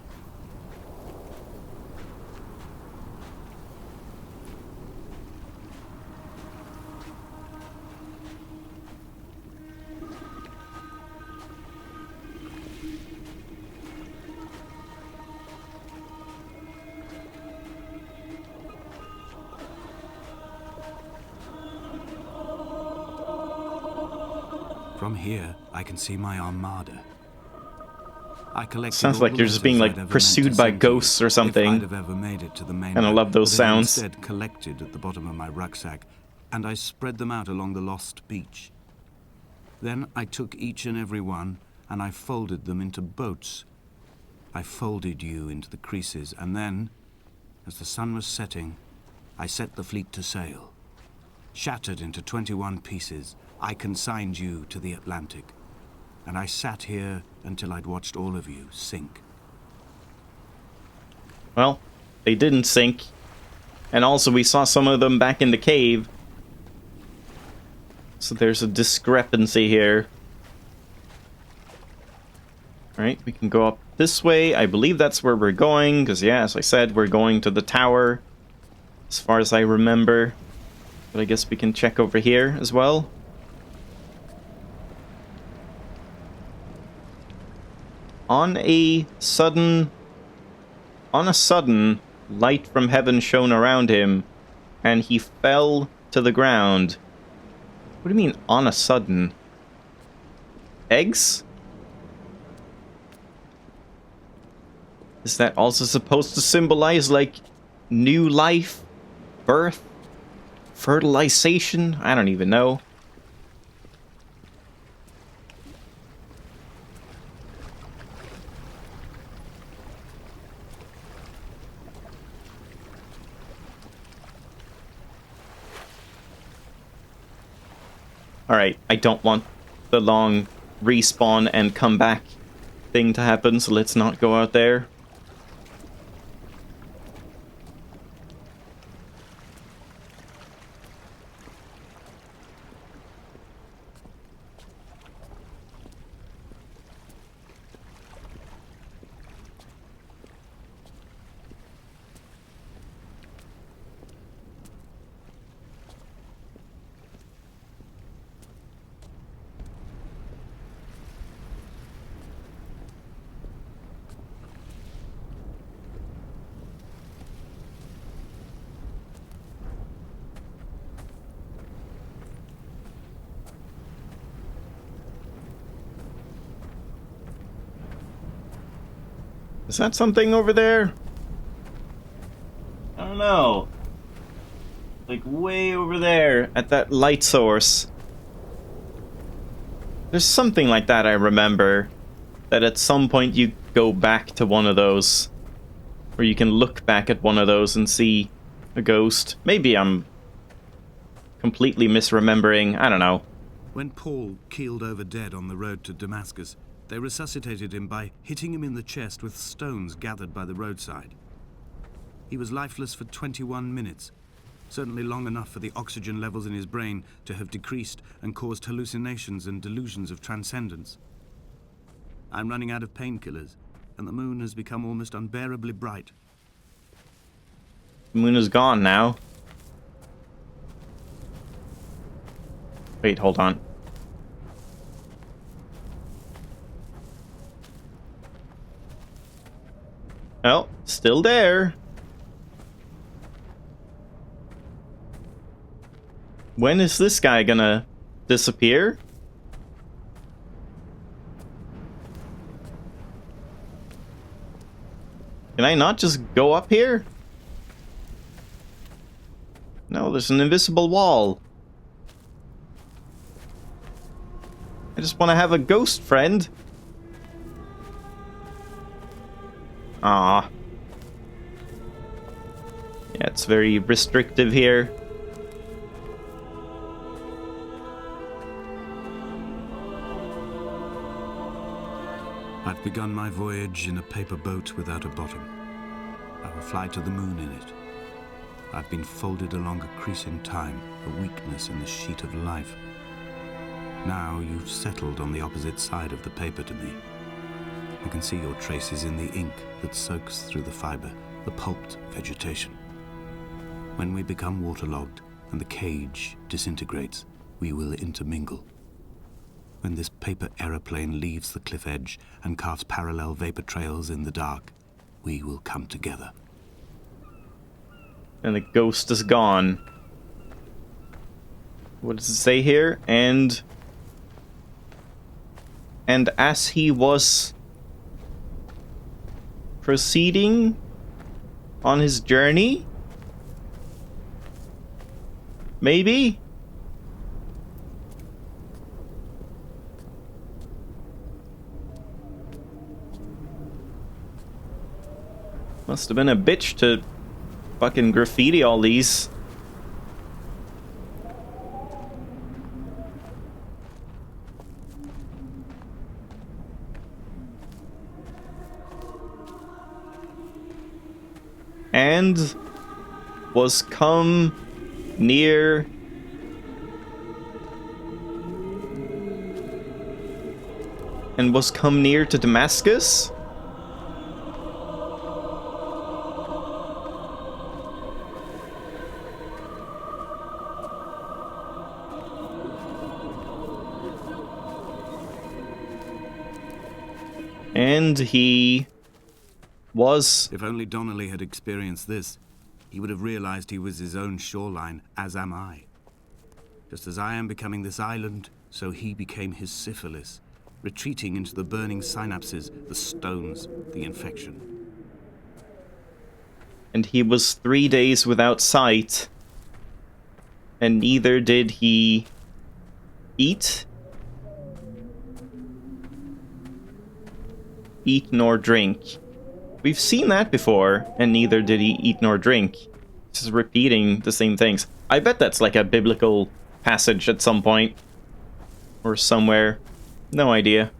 From here, I can see my armada. I collected Sounds all like the you're just letters being I'd like ever pursued meant to by send to you, ghosts or if something. I'd have ever made it to the mainland. And I love those but sounds. instead collected at the bottom of my rucksack, and I spread them out along the lost beach. Then I took each and every one, and I folded them into boats. I folded you into the creases, and then, as the sun was setting, I set the fleet to sail. Shattered into 21 pieces, I consigned you to the Atlantic, and I sat here until I'd watched all of you sink. Well, they didn't sink. And also we saw some of them back in the cave. So there's a discrepancy here. Alright, we can go up this way. I believe that's where we're going, because yeah, as I said, we're going to the tower. As far as I remember. But I guess we can check over here as well. On a sudden, light from heaven shone around him, and he fell to the ground. What do you mean, on a sudden? Eggs? Is that also supposed to symbolize, like, new life? Birth? Fertilization? I don't even know. Alright, I don't want the long respawn and come back thing to happen, so let's not go out there. Is that something over there? I don't know. Like way over there at that light source. There's something like that I remember. That at some point you go back to one of those. Or you can look back at one of those and see a ghost. Maybe I'm completely misremembering. I don't know. When Paul keeled over dead on the road to Damascus, they resuscitated him by hitting him in the chest with stones gathered by the roadside. He was lifeless for 21 minutes, certainly long enough for the oxygen levels in his brain to have decreased and caused hallucinations and delusions of transcendence. I'm running out of painkillers, and the moon has become almost unbearably bright. The moon is gone now. Wait, hold on. Oh, still there. When is this guy gonna disappear? Can I not just go up here? No, there's an invisible wall. I just want to have a ghost friend. Ah. Yeah, it's very restrictive here. I've begun my voyage in a paper boat without a bottom. I will fly to the moon in it. I've been folded along a crease in time, a weakness in the sheet of life. Now you've settled on the opposite side of the paper to me. I can see your traces in the ink that soaks through the fiber, the pulped vegetation. When we become waterlogged and the cage disintegrates, we will intermingle. When this paper aeroplane leaves the cliff edge and carves parallel vapor trails in the dark, we will come together. And the ghost is gone. What does it say here? And And as he was proceeding on his journey, maybe? Must have been a bitch to fucking graffiti all these. And was come near to Damascus? And he was... If only Donnelly had experienced this, he would have realized he was his own shoreline, as am I. Just as I am becoming this island, so he became his syphilis, retreating into the burning synapses, the stones, the infection. And he was 3 days without sight, and neither did he eat nor drink. We've seen that before, and neither did he eat nor drink. Just repeating the same things. I bet that's like a biblical passage at some point. Or somewhere. No idea.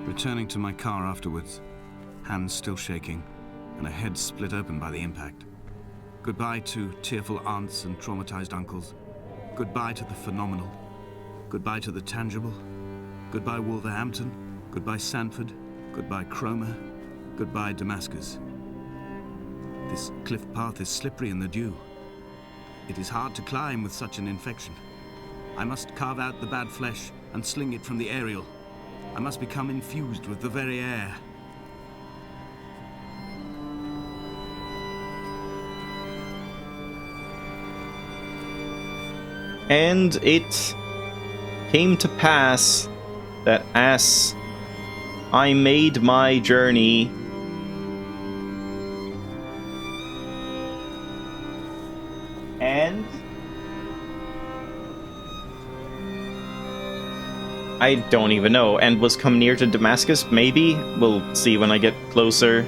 Returning to my car afterwards, hands still shaking, and a head split open by the impact. Goodbye to tearful aunts and traumatized uncles. Goodbye to the phenomenal. Goodbye to the tangible. Goodbye Wolverhampton. Goodbye Sanford. Goodbye Cromer. Goodbye Damascus. This cliff path is slippery in the dew. It is hard to climb with such an infection. I must carve out the bad flesh and sling it from the aerial. I must become infused with the very air. And it came to pass that as I made my journey, and I don't even know, and was come near to Damascus, maybe? We'll see when I get closer.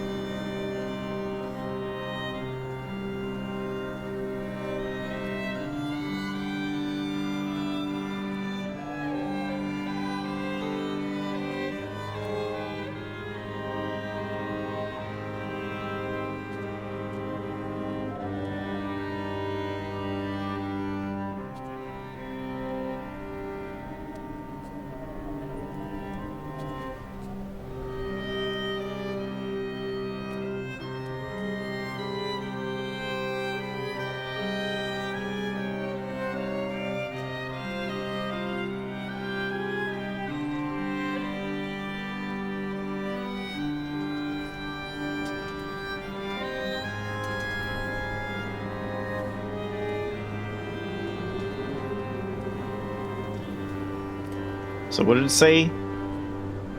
So what did it say?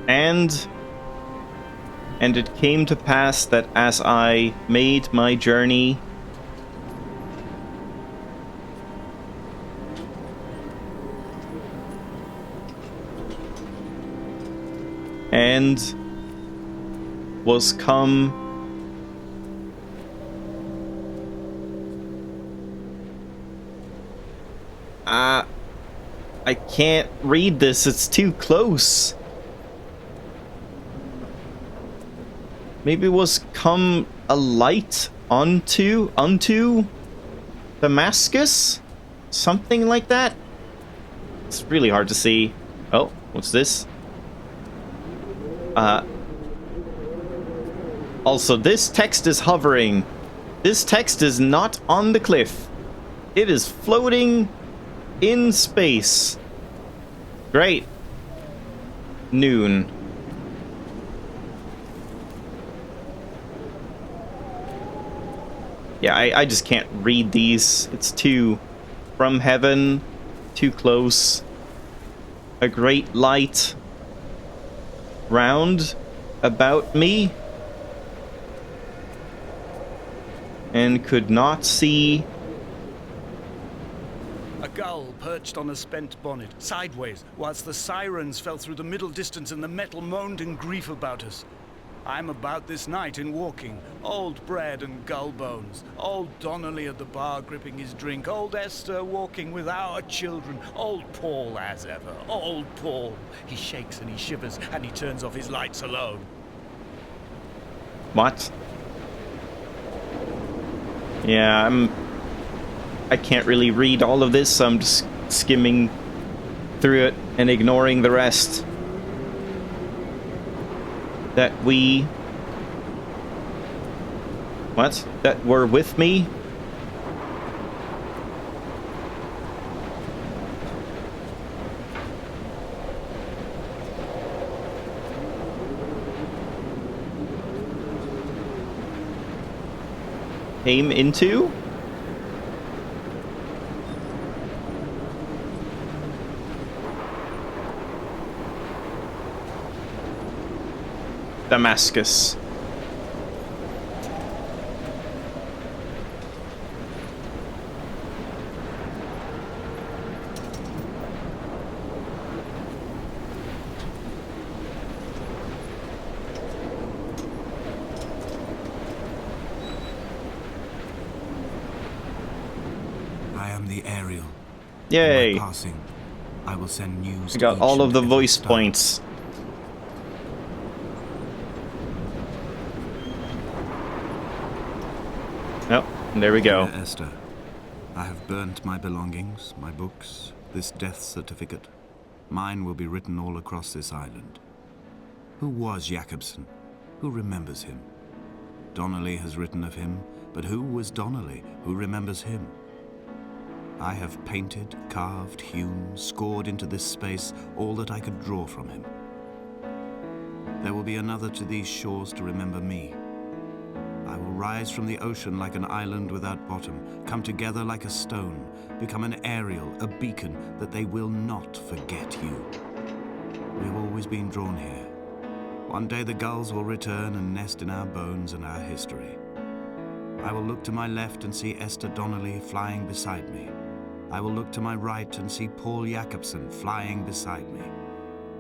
And it came to pass that as I made my journey, and was come I can't read this, it's too close. Maybe it was come a light unto Damascus? Something like that? It's really hard to see. Oh, what's this? Also, this text is hovering. This text is not on the cliff. It is floating in space. Great. Noon. Yeah, I just can't read these. It's too from heaven, too close. A great light round about me, and could not see. A gull perched on a spent bonnet, sideways, whilst the sirens fell through the middle distance and the metal moaned in grief about us. I'm about this night in walking, old bread and gull bones, old Donnelly at the bar gripping his drink, old Esther walking with our children, old Paul as ever, old Paul. He shakes and he shivers and he turns off his lights alone. What? Yeah, I can't really read all of this, so I'm just skimming through it and ignoring the rest. That we... What? That were with me? Came into? Damascus. I am the Ariel. Yay! In my passing, I will send news. I got to all each of and the every voice star. points. Oh, there we go. Dear Esther, I have burnt my belongings, my books, this death certificate. Mine will be written all across this island. Who was Jakobsen? Who remembers him? Donnelly has written of him, but who was Donnelly? Who remembers him? I have painted, carved, hewn, scored into this space all that I could draw from him. There will be another to these shores to remember me. I will rise from the ocean like an island without bottom, come together like a stone, become an Ariel, a beacon, that they will not forget you. We have always been drawn here. One day the gulls will return and nest in our bones and our history. I will look to my left and see Esther Donnelly flying beside me. I will look to my right and see Paul Jakobsen flying beside me.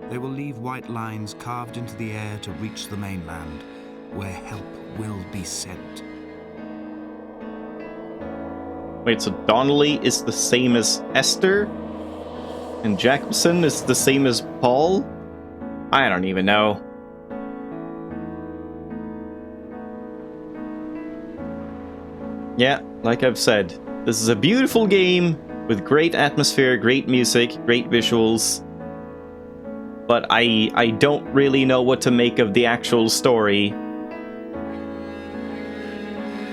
They will leave white lines carved into the air to reach the mainland, where help will be sent. Wait, so Donnelly is the same as Esther? And Jakobsen is the same as Paul? I don't even know. Yeah, like I've said, this is a beautiful game with great atmosphere, great music, great visuals. But I don't really know what to make of the actual story.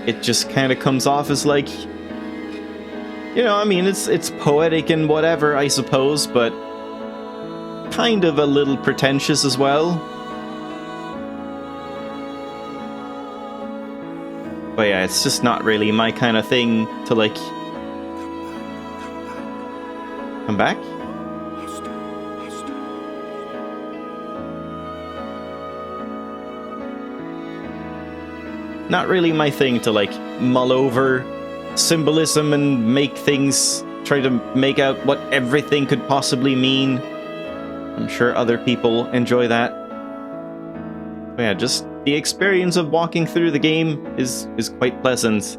It just kind of comes off as like, you know, I mean, it's poetic and whatever, I suppose, but kind of a little pretentious as well. But yeah, it's just not really my kind of thing to like... Come back? Not really my thing to like mull over symbolism and make things, try to make out what everything could possibly mean. I'm sure other people enjoy that. But yeah, just the experience of walking through the game is quite pleasant.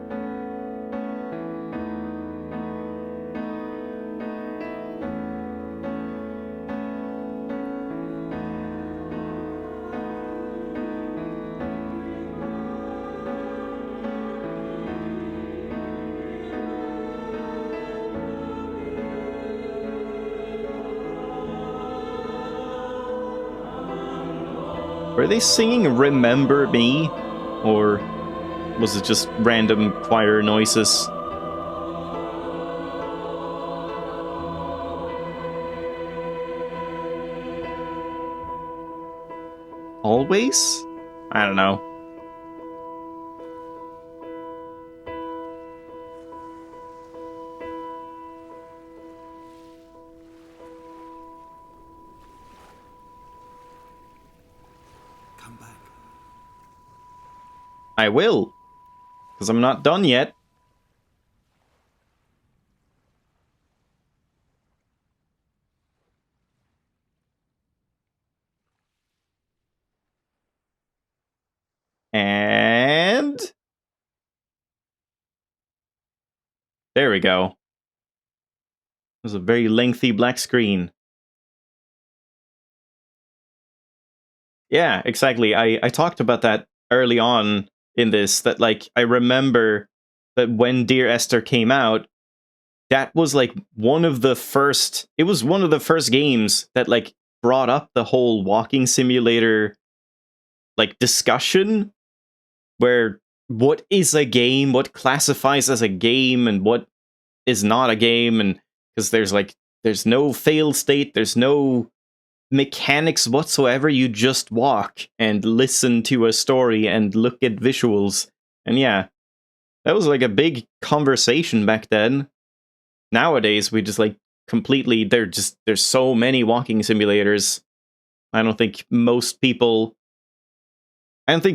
Were they singing Remember Me? Or was it just random choir noises? Always? I don't know. Come back. I will, because I'm not done yet. And there we go. It was a very lengthy black screen. Yeah, exactly. I talked about that early on in this, that like I remember that when Dear Esther came out, that was like one of the first games that like brought up the whole walking simulator like discussion, where what is a game, what classifies as a game, and what is not a game. And because there's no fail state, there's no mechanics whatsoever, you just walk and listen to a story and look at visuals. And yeah, that was like a big conversation back then. Nowadays we just like completely, there's so many walking simulators. I don't think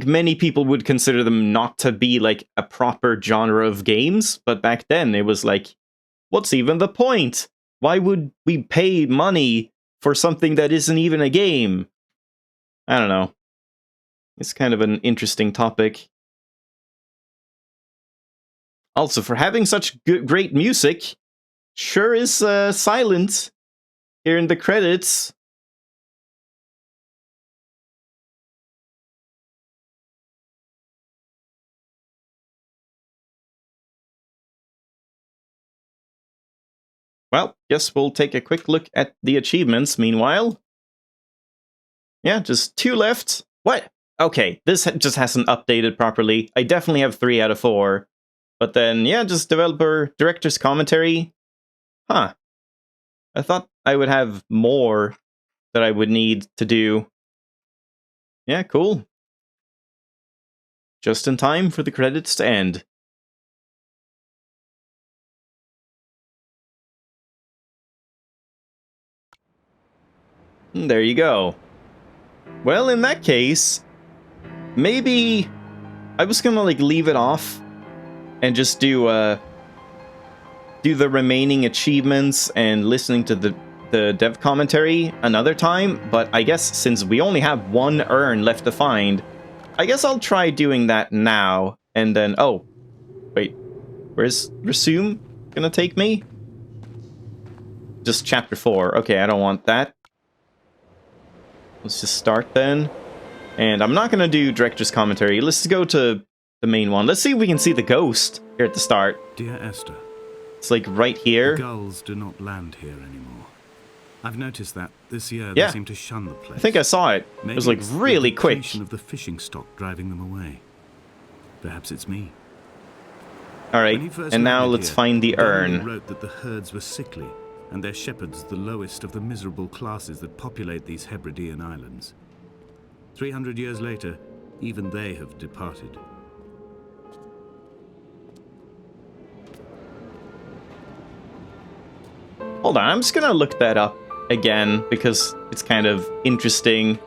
many people would consider them not to be like a proper genre of games, but back then it was like, what's even the point? Why would we pay money for something that isn't even a game? I don't know. It's kind of an interesting topic. Also, for having such great music, sure is silent here in the credits. Well, guess we'll take a quick look at the achievements meanwhile. Yeah, just 2 left. What? Okay, this just hasn't updated properly. I definitely have 3 out of 4. But then, yeah, just developer, director's commentary. Huh. I thought I would have more that I would need to do. Yeah, cool. Just in time for the credits to end. There you go. Well, in that case, maybe I was gonna like leave it off and just do the remaining achievements and listening to the dev commentary another time, but I guess since we only have 1 urn left to find, I guess I'll try doing that now. And then, oh, wait, where's Resume gonna take me? Just chapter 4. Okay, I don't want that. Let's just start then. And I'm not gonna do director's commentary. Let's just go to the main one. Let's see if we can see the ghost here at the start. Dear Esther. It's like right here. The gulls do not land here anymore. I've noticed that this year they seem to shun the place. I think I saw it. Maybe it was like really quick. The of the fishing stock driving them away. Perhaps it's me. All right, and now let's find the urn. Wrote that the herds were sickly, and their shepherds the lowest of the miserable classes that populate these Hebridean islands. 300 years later, even they have departed. Hold on, I'm just gonna look that up again, because it's kind of interesting.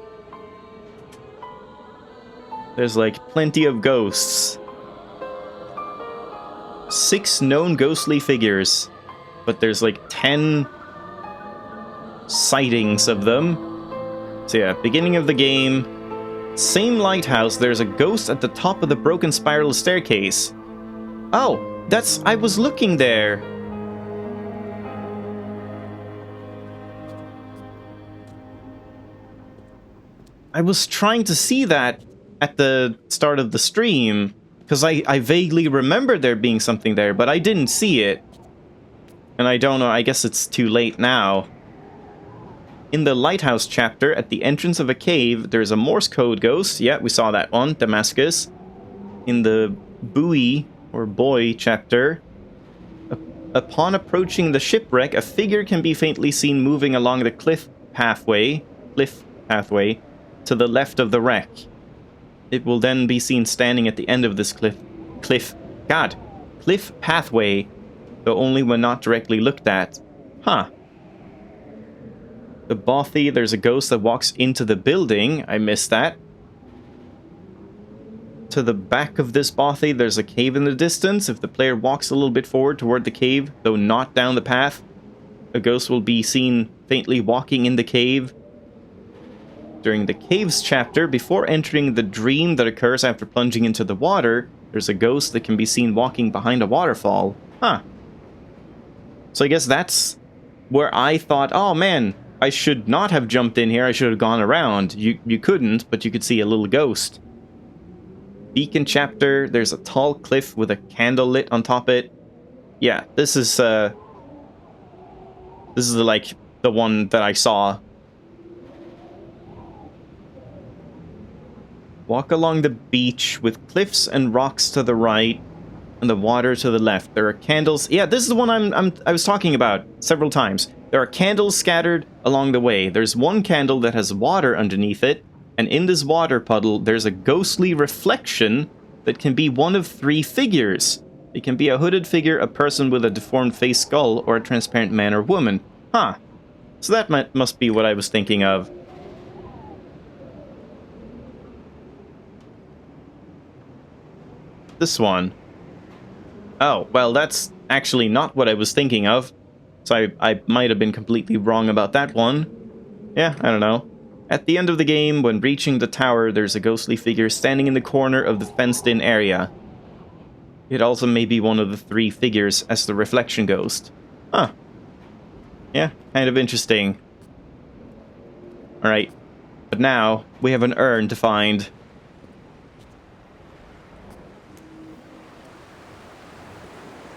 There's like plenty of ghosts. 6 known ghostly figures, but there's like 10 sightings of them. So yeah, beginning of the game, same lighthouse, there's a ghost at the top of the broken spiral staircase. Oh, I was looking there. I was trying to see that at the start of the stream, because I vaguely remember there being something there, but I didn't see it. And I don't know, I guess it's too late now. in the lighthouse chapter, at the entrance of a cave, there's a Morse code ghost. Yeah, we saw that one, Damascus. In the buoy, or boy chapter, upon approaching the shipwreck, a figure can be faintly seen moving along the cliff pathway to the left of the wreck. It will then be seen standing at the end of this cliff pathway, though only when not directly looked at. Huh. The bothy, there's a ghost that walks into the building. I missed that. To the back of this bothy, there's a cave in the distance. If the player walks a little bit forward toward the cave, though not down the path, a ghost will be seen faintly walking in the cave. During the caves chapter, before entering the dream that occurs after plunging into the water, there's a ghost that can be seen walking behind a waterfall. Huh. So I guess that's where I thought, oh man, I should not have jumped in here, I should have gone around. You couldn't, but you could see a little ghost. Beacon chapter, there's a tall cliff with a candle lit on top of it. Yeah, this is like the one that I saw. Walk along the beach with cliffs and rocks to the right and the water to the left. There are candles. Yeah, this is the one I was talking about several times. There are candles scattered along the way. There's one candle that has water underneath it, and in this water puddle, there's a ghostly reflection that can be one of three figures. It can be a hooded figure, a person with a deformed face skull, or a transparent man or woman. Huh. So that must be what I was thinking of. This one. Oh, well, that's actually not what I was thinking of. So I might have been completely wrong about that one. Yeah, I don't know. At the end of the game, when reaching the tower, there's a ghostly figure standing in the corner of the fenced-in area. It also may be one of the three figures as the reflection ghost. Huh. Yeah, kind of interesting. Alright. But now, we have an urn to find.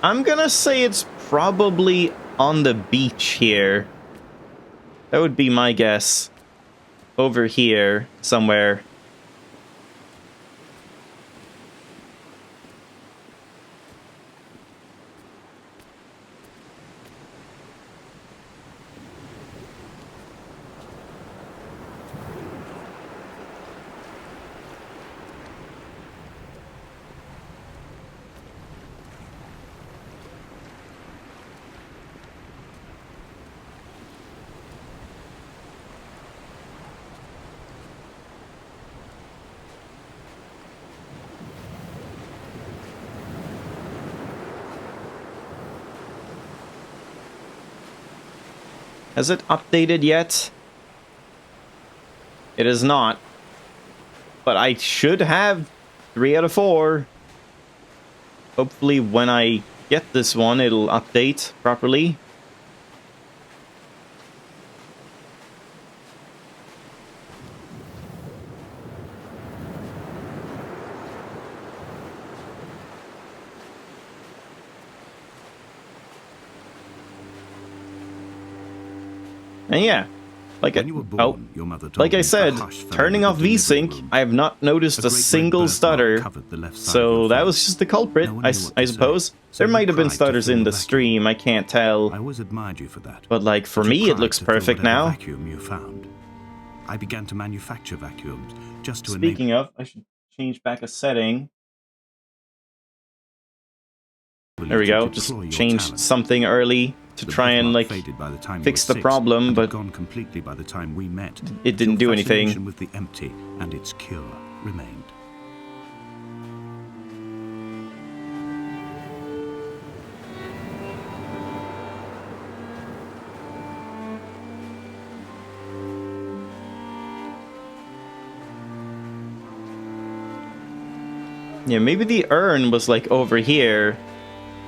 I'm gonna say it's probably on the beach here. That would be my guess. Over here, somewhere. Has it updated yet? It is not. But I should have 3 out of 4. Hopefully when I get this one, it'll update properly. And yeah, like I said, turning off VSync, I have not noticed a single stutter, so that was just the culprit, I suppose. There might have been stutters in the stream, I can't tell. I always admired you for that. But like, for me, it looks perfect now. Vacuum you found. I began to manufacture vacuums just to Speaking of, I should change back a setting. There we go, just changed something early to try and like fix the problem, but gone completely by the time we met. It didn't do anything. With the empty and its cure remained. Yeah, maybe the urn was like over here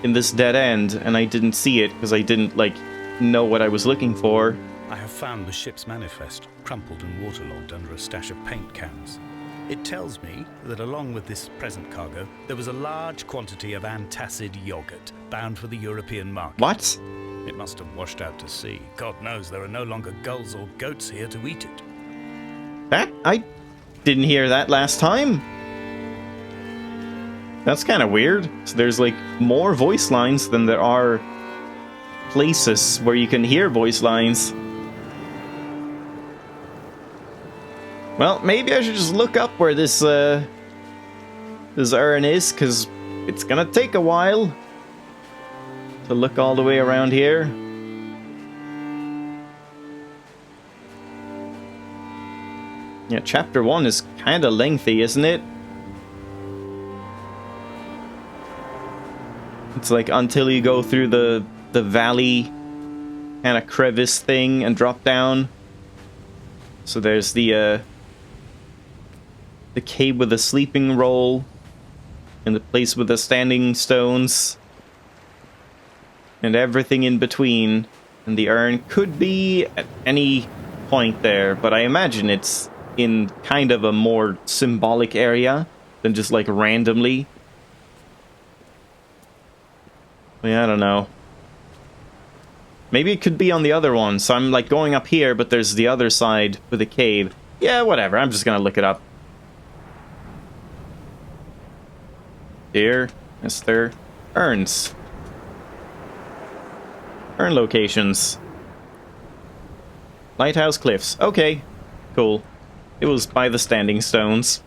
in this dead end, and I didn't see it because I didn't like know what I was looking for. I have found the ship's manifest, crumpled and waterlogged under a stash of paint cans. It tells me that along with this present cargo, there was a large quantity of antacid yogurt bound for the European market. What? It must have washed out to sea. God knows there are no longer gulls or goats here to eat it. That? I didn't hear that last time. That's kind of weird. So there's like more voice lines than there are places where you can hear voice lines. Well, maybe I should just look up where this urn is, because it's gonna take a while to look all the way around here. Yeah, chapter 1 is kind of lengthy, isn't it? It's like until you go through the valley kind of crevice thing and drop down. So there's the cave with the sleeping roll, and the place with the standing stones, and everything in between. And the urn could be at any point there, but I imagine it's in kind of a more symbolic area than just like randomly. Yeah, I don't know. Maybe it could be on the other one, so I'm like going up here, but there's the other side with the cave. Yeah, whatever, I'm just gonna look it up. Dear Esther, urns. Urn locations. Lighthouse Cliffs. Okay, cool. It was by the standing stones.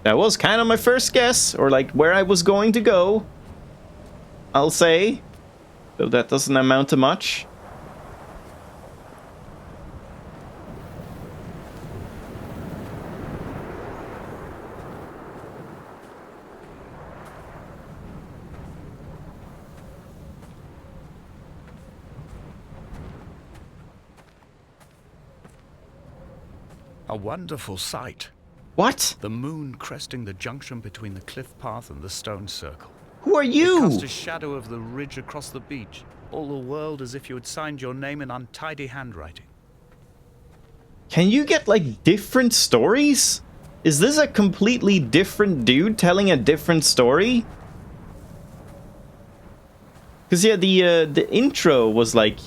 That was kind of my first guess, or like where I was going to go, I'll say. Though that doesn't amount to much. A wonderful sight. What? The moon cresting the junction between the cliff path and the stone circle. Who are It you? cast a shadow of the ridge across the beach. All the world as if you had signed your name in untidy handwriting. Can you get like different stories? Is this a completely different dude telling a different story? Because yeah, the intro was like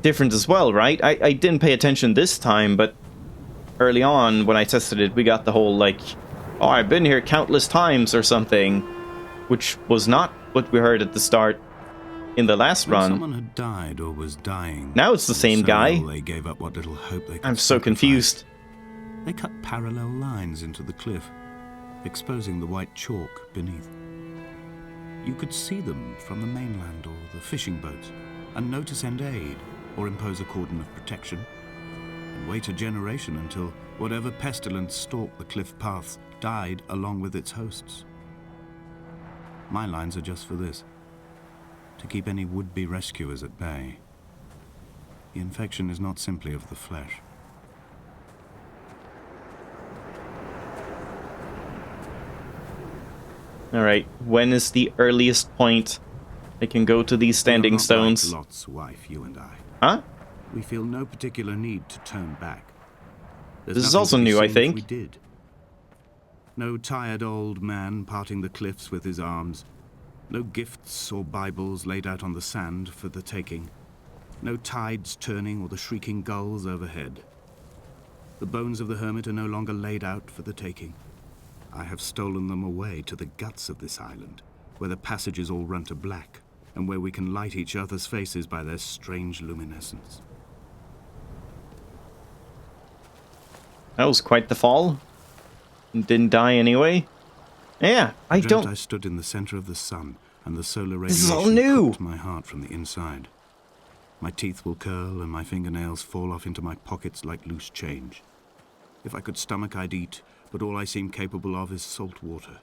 different as well, right? I didn't pay attention this time, but early on when I tested it, we got the whole like, oh, I've been here countless times or something, which was not what we heard at the start in the last run. Someone had died or was dying. Now it's the same so guy. They gave up what little hope they could I'm so sacrifice. confused. They cut parallel lines into the cliff, exposing the white chalk beneath. You could see them from the mainland or the fishing boats, and know to send aid or impose a cordon of protection, and wait a generation until whatever pestilence stalked the cliff paths died along with its hosts. My lines are just for this, to keep any would-be rescuers at bay. The infection is not simply of the flesh. Alright, when is the earliest point I can go to these standing stones? Like Lot's wife, you and I. Huh? We feel no particular need to turn back. There's This is nothing also to be new, I seen if think. We did. No tired old man parting the cliffs with his arms. No gifts or Bibles laid out on the sand for the taking. No tides turning or the shrieking gulls overhead. The bones of the hermit are no longer laid out for the taking. I have stolen them away to the guts of this island, where the passages all run to black, and where we can light each other's faces by their strange luminescence. That was quite the fall. Didn't die anyway. Yeah, I don't... I stood in the center of the sun, and the solar radiation This is all new. cooked my heart from the inside. My teeth will curl, and my fingernails fall off into my pockets like loose change. If I could stomach, I'd eat, but all I seem capable of is salt water.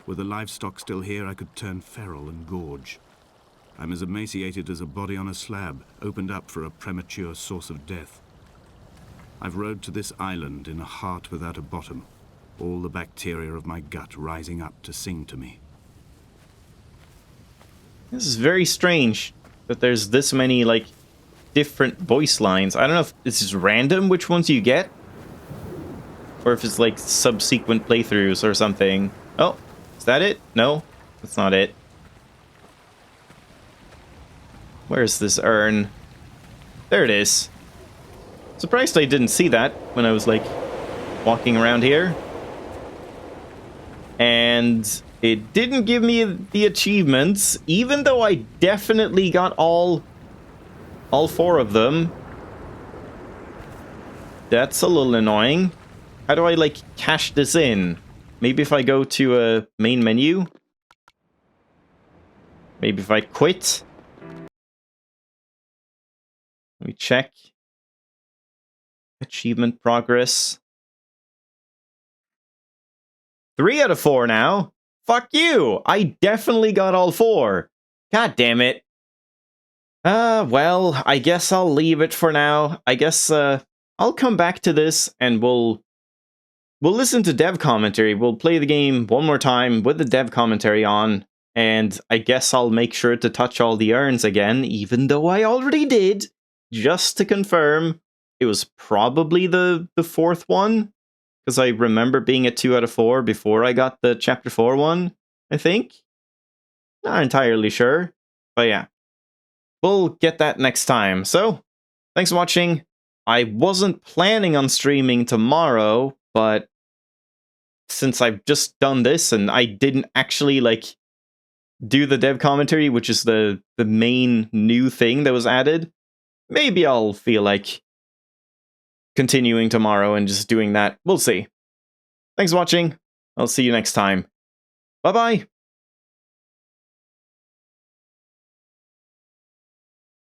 Were the livestock still here, I could turn feral and gorge. I'm as emaciated as a body on a slab, opened up for a premature source of death. I've rode to this island in a heart without a bottom, all the bacteria of my gut rising up to sing to me. This is very strange that there's this many, like, different voice lines. I don't know if this is random which ones you get, or if it's like subsequent playthroughs or something. Oh, is that it? No, that's not it. Where's this urn? There it is. Surprised I didn't see that when I was like walking around here. And it didn't give me the achievements, even though I definitely got all 4 of them. That's a little annoying. How do I, like, cash this in? Maybe if I go to a main menu? Maybe if I quit? Let me check. Achievement progress. 3 out of 4 now. Fuck you! I definitely got all 4. God damn it. Well, I guess I'll leave it for now. I guess, I'll come back to this and we'll listen to dev commentary. We'll play the game one more time with the dev commentary on, and I guess I'll make sure to touch all the urns again, even though I already did, just to confirm. It was probably the 4th one, because I remember being at 2 out of 4 before I got the Chapter 4 one, I think? Not entirely sure, but yeah. We'll get that next time. So, thanks for watching. I wasn't planning on streaming tomorrow, but since I've just done this and I didn't actually, like, do the dev commentary, which is the main new thing that was added, maybe I'll feel like continuing tomorrow and just doing that. We'll see. Thanks for watching. I'll see you next time. Bye-bye.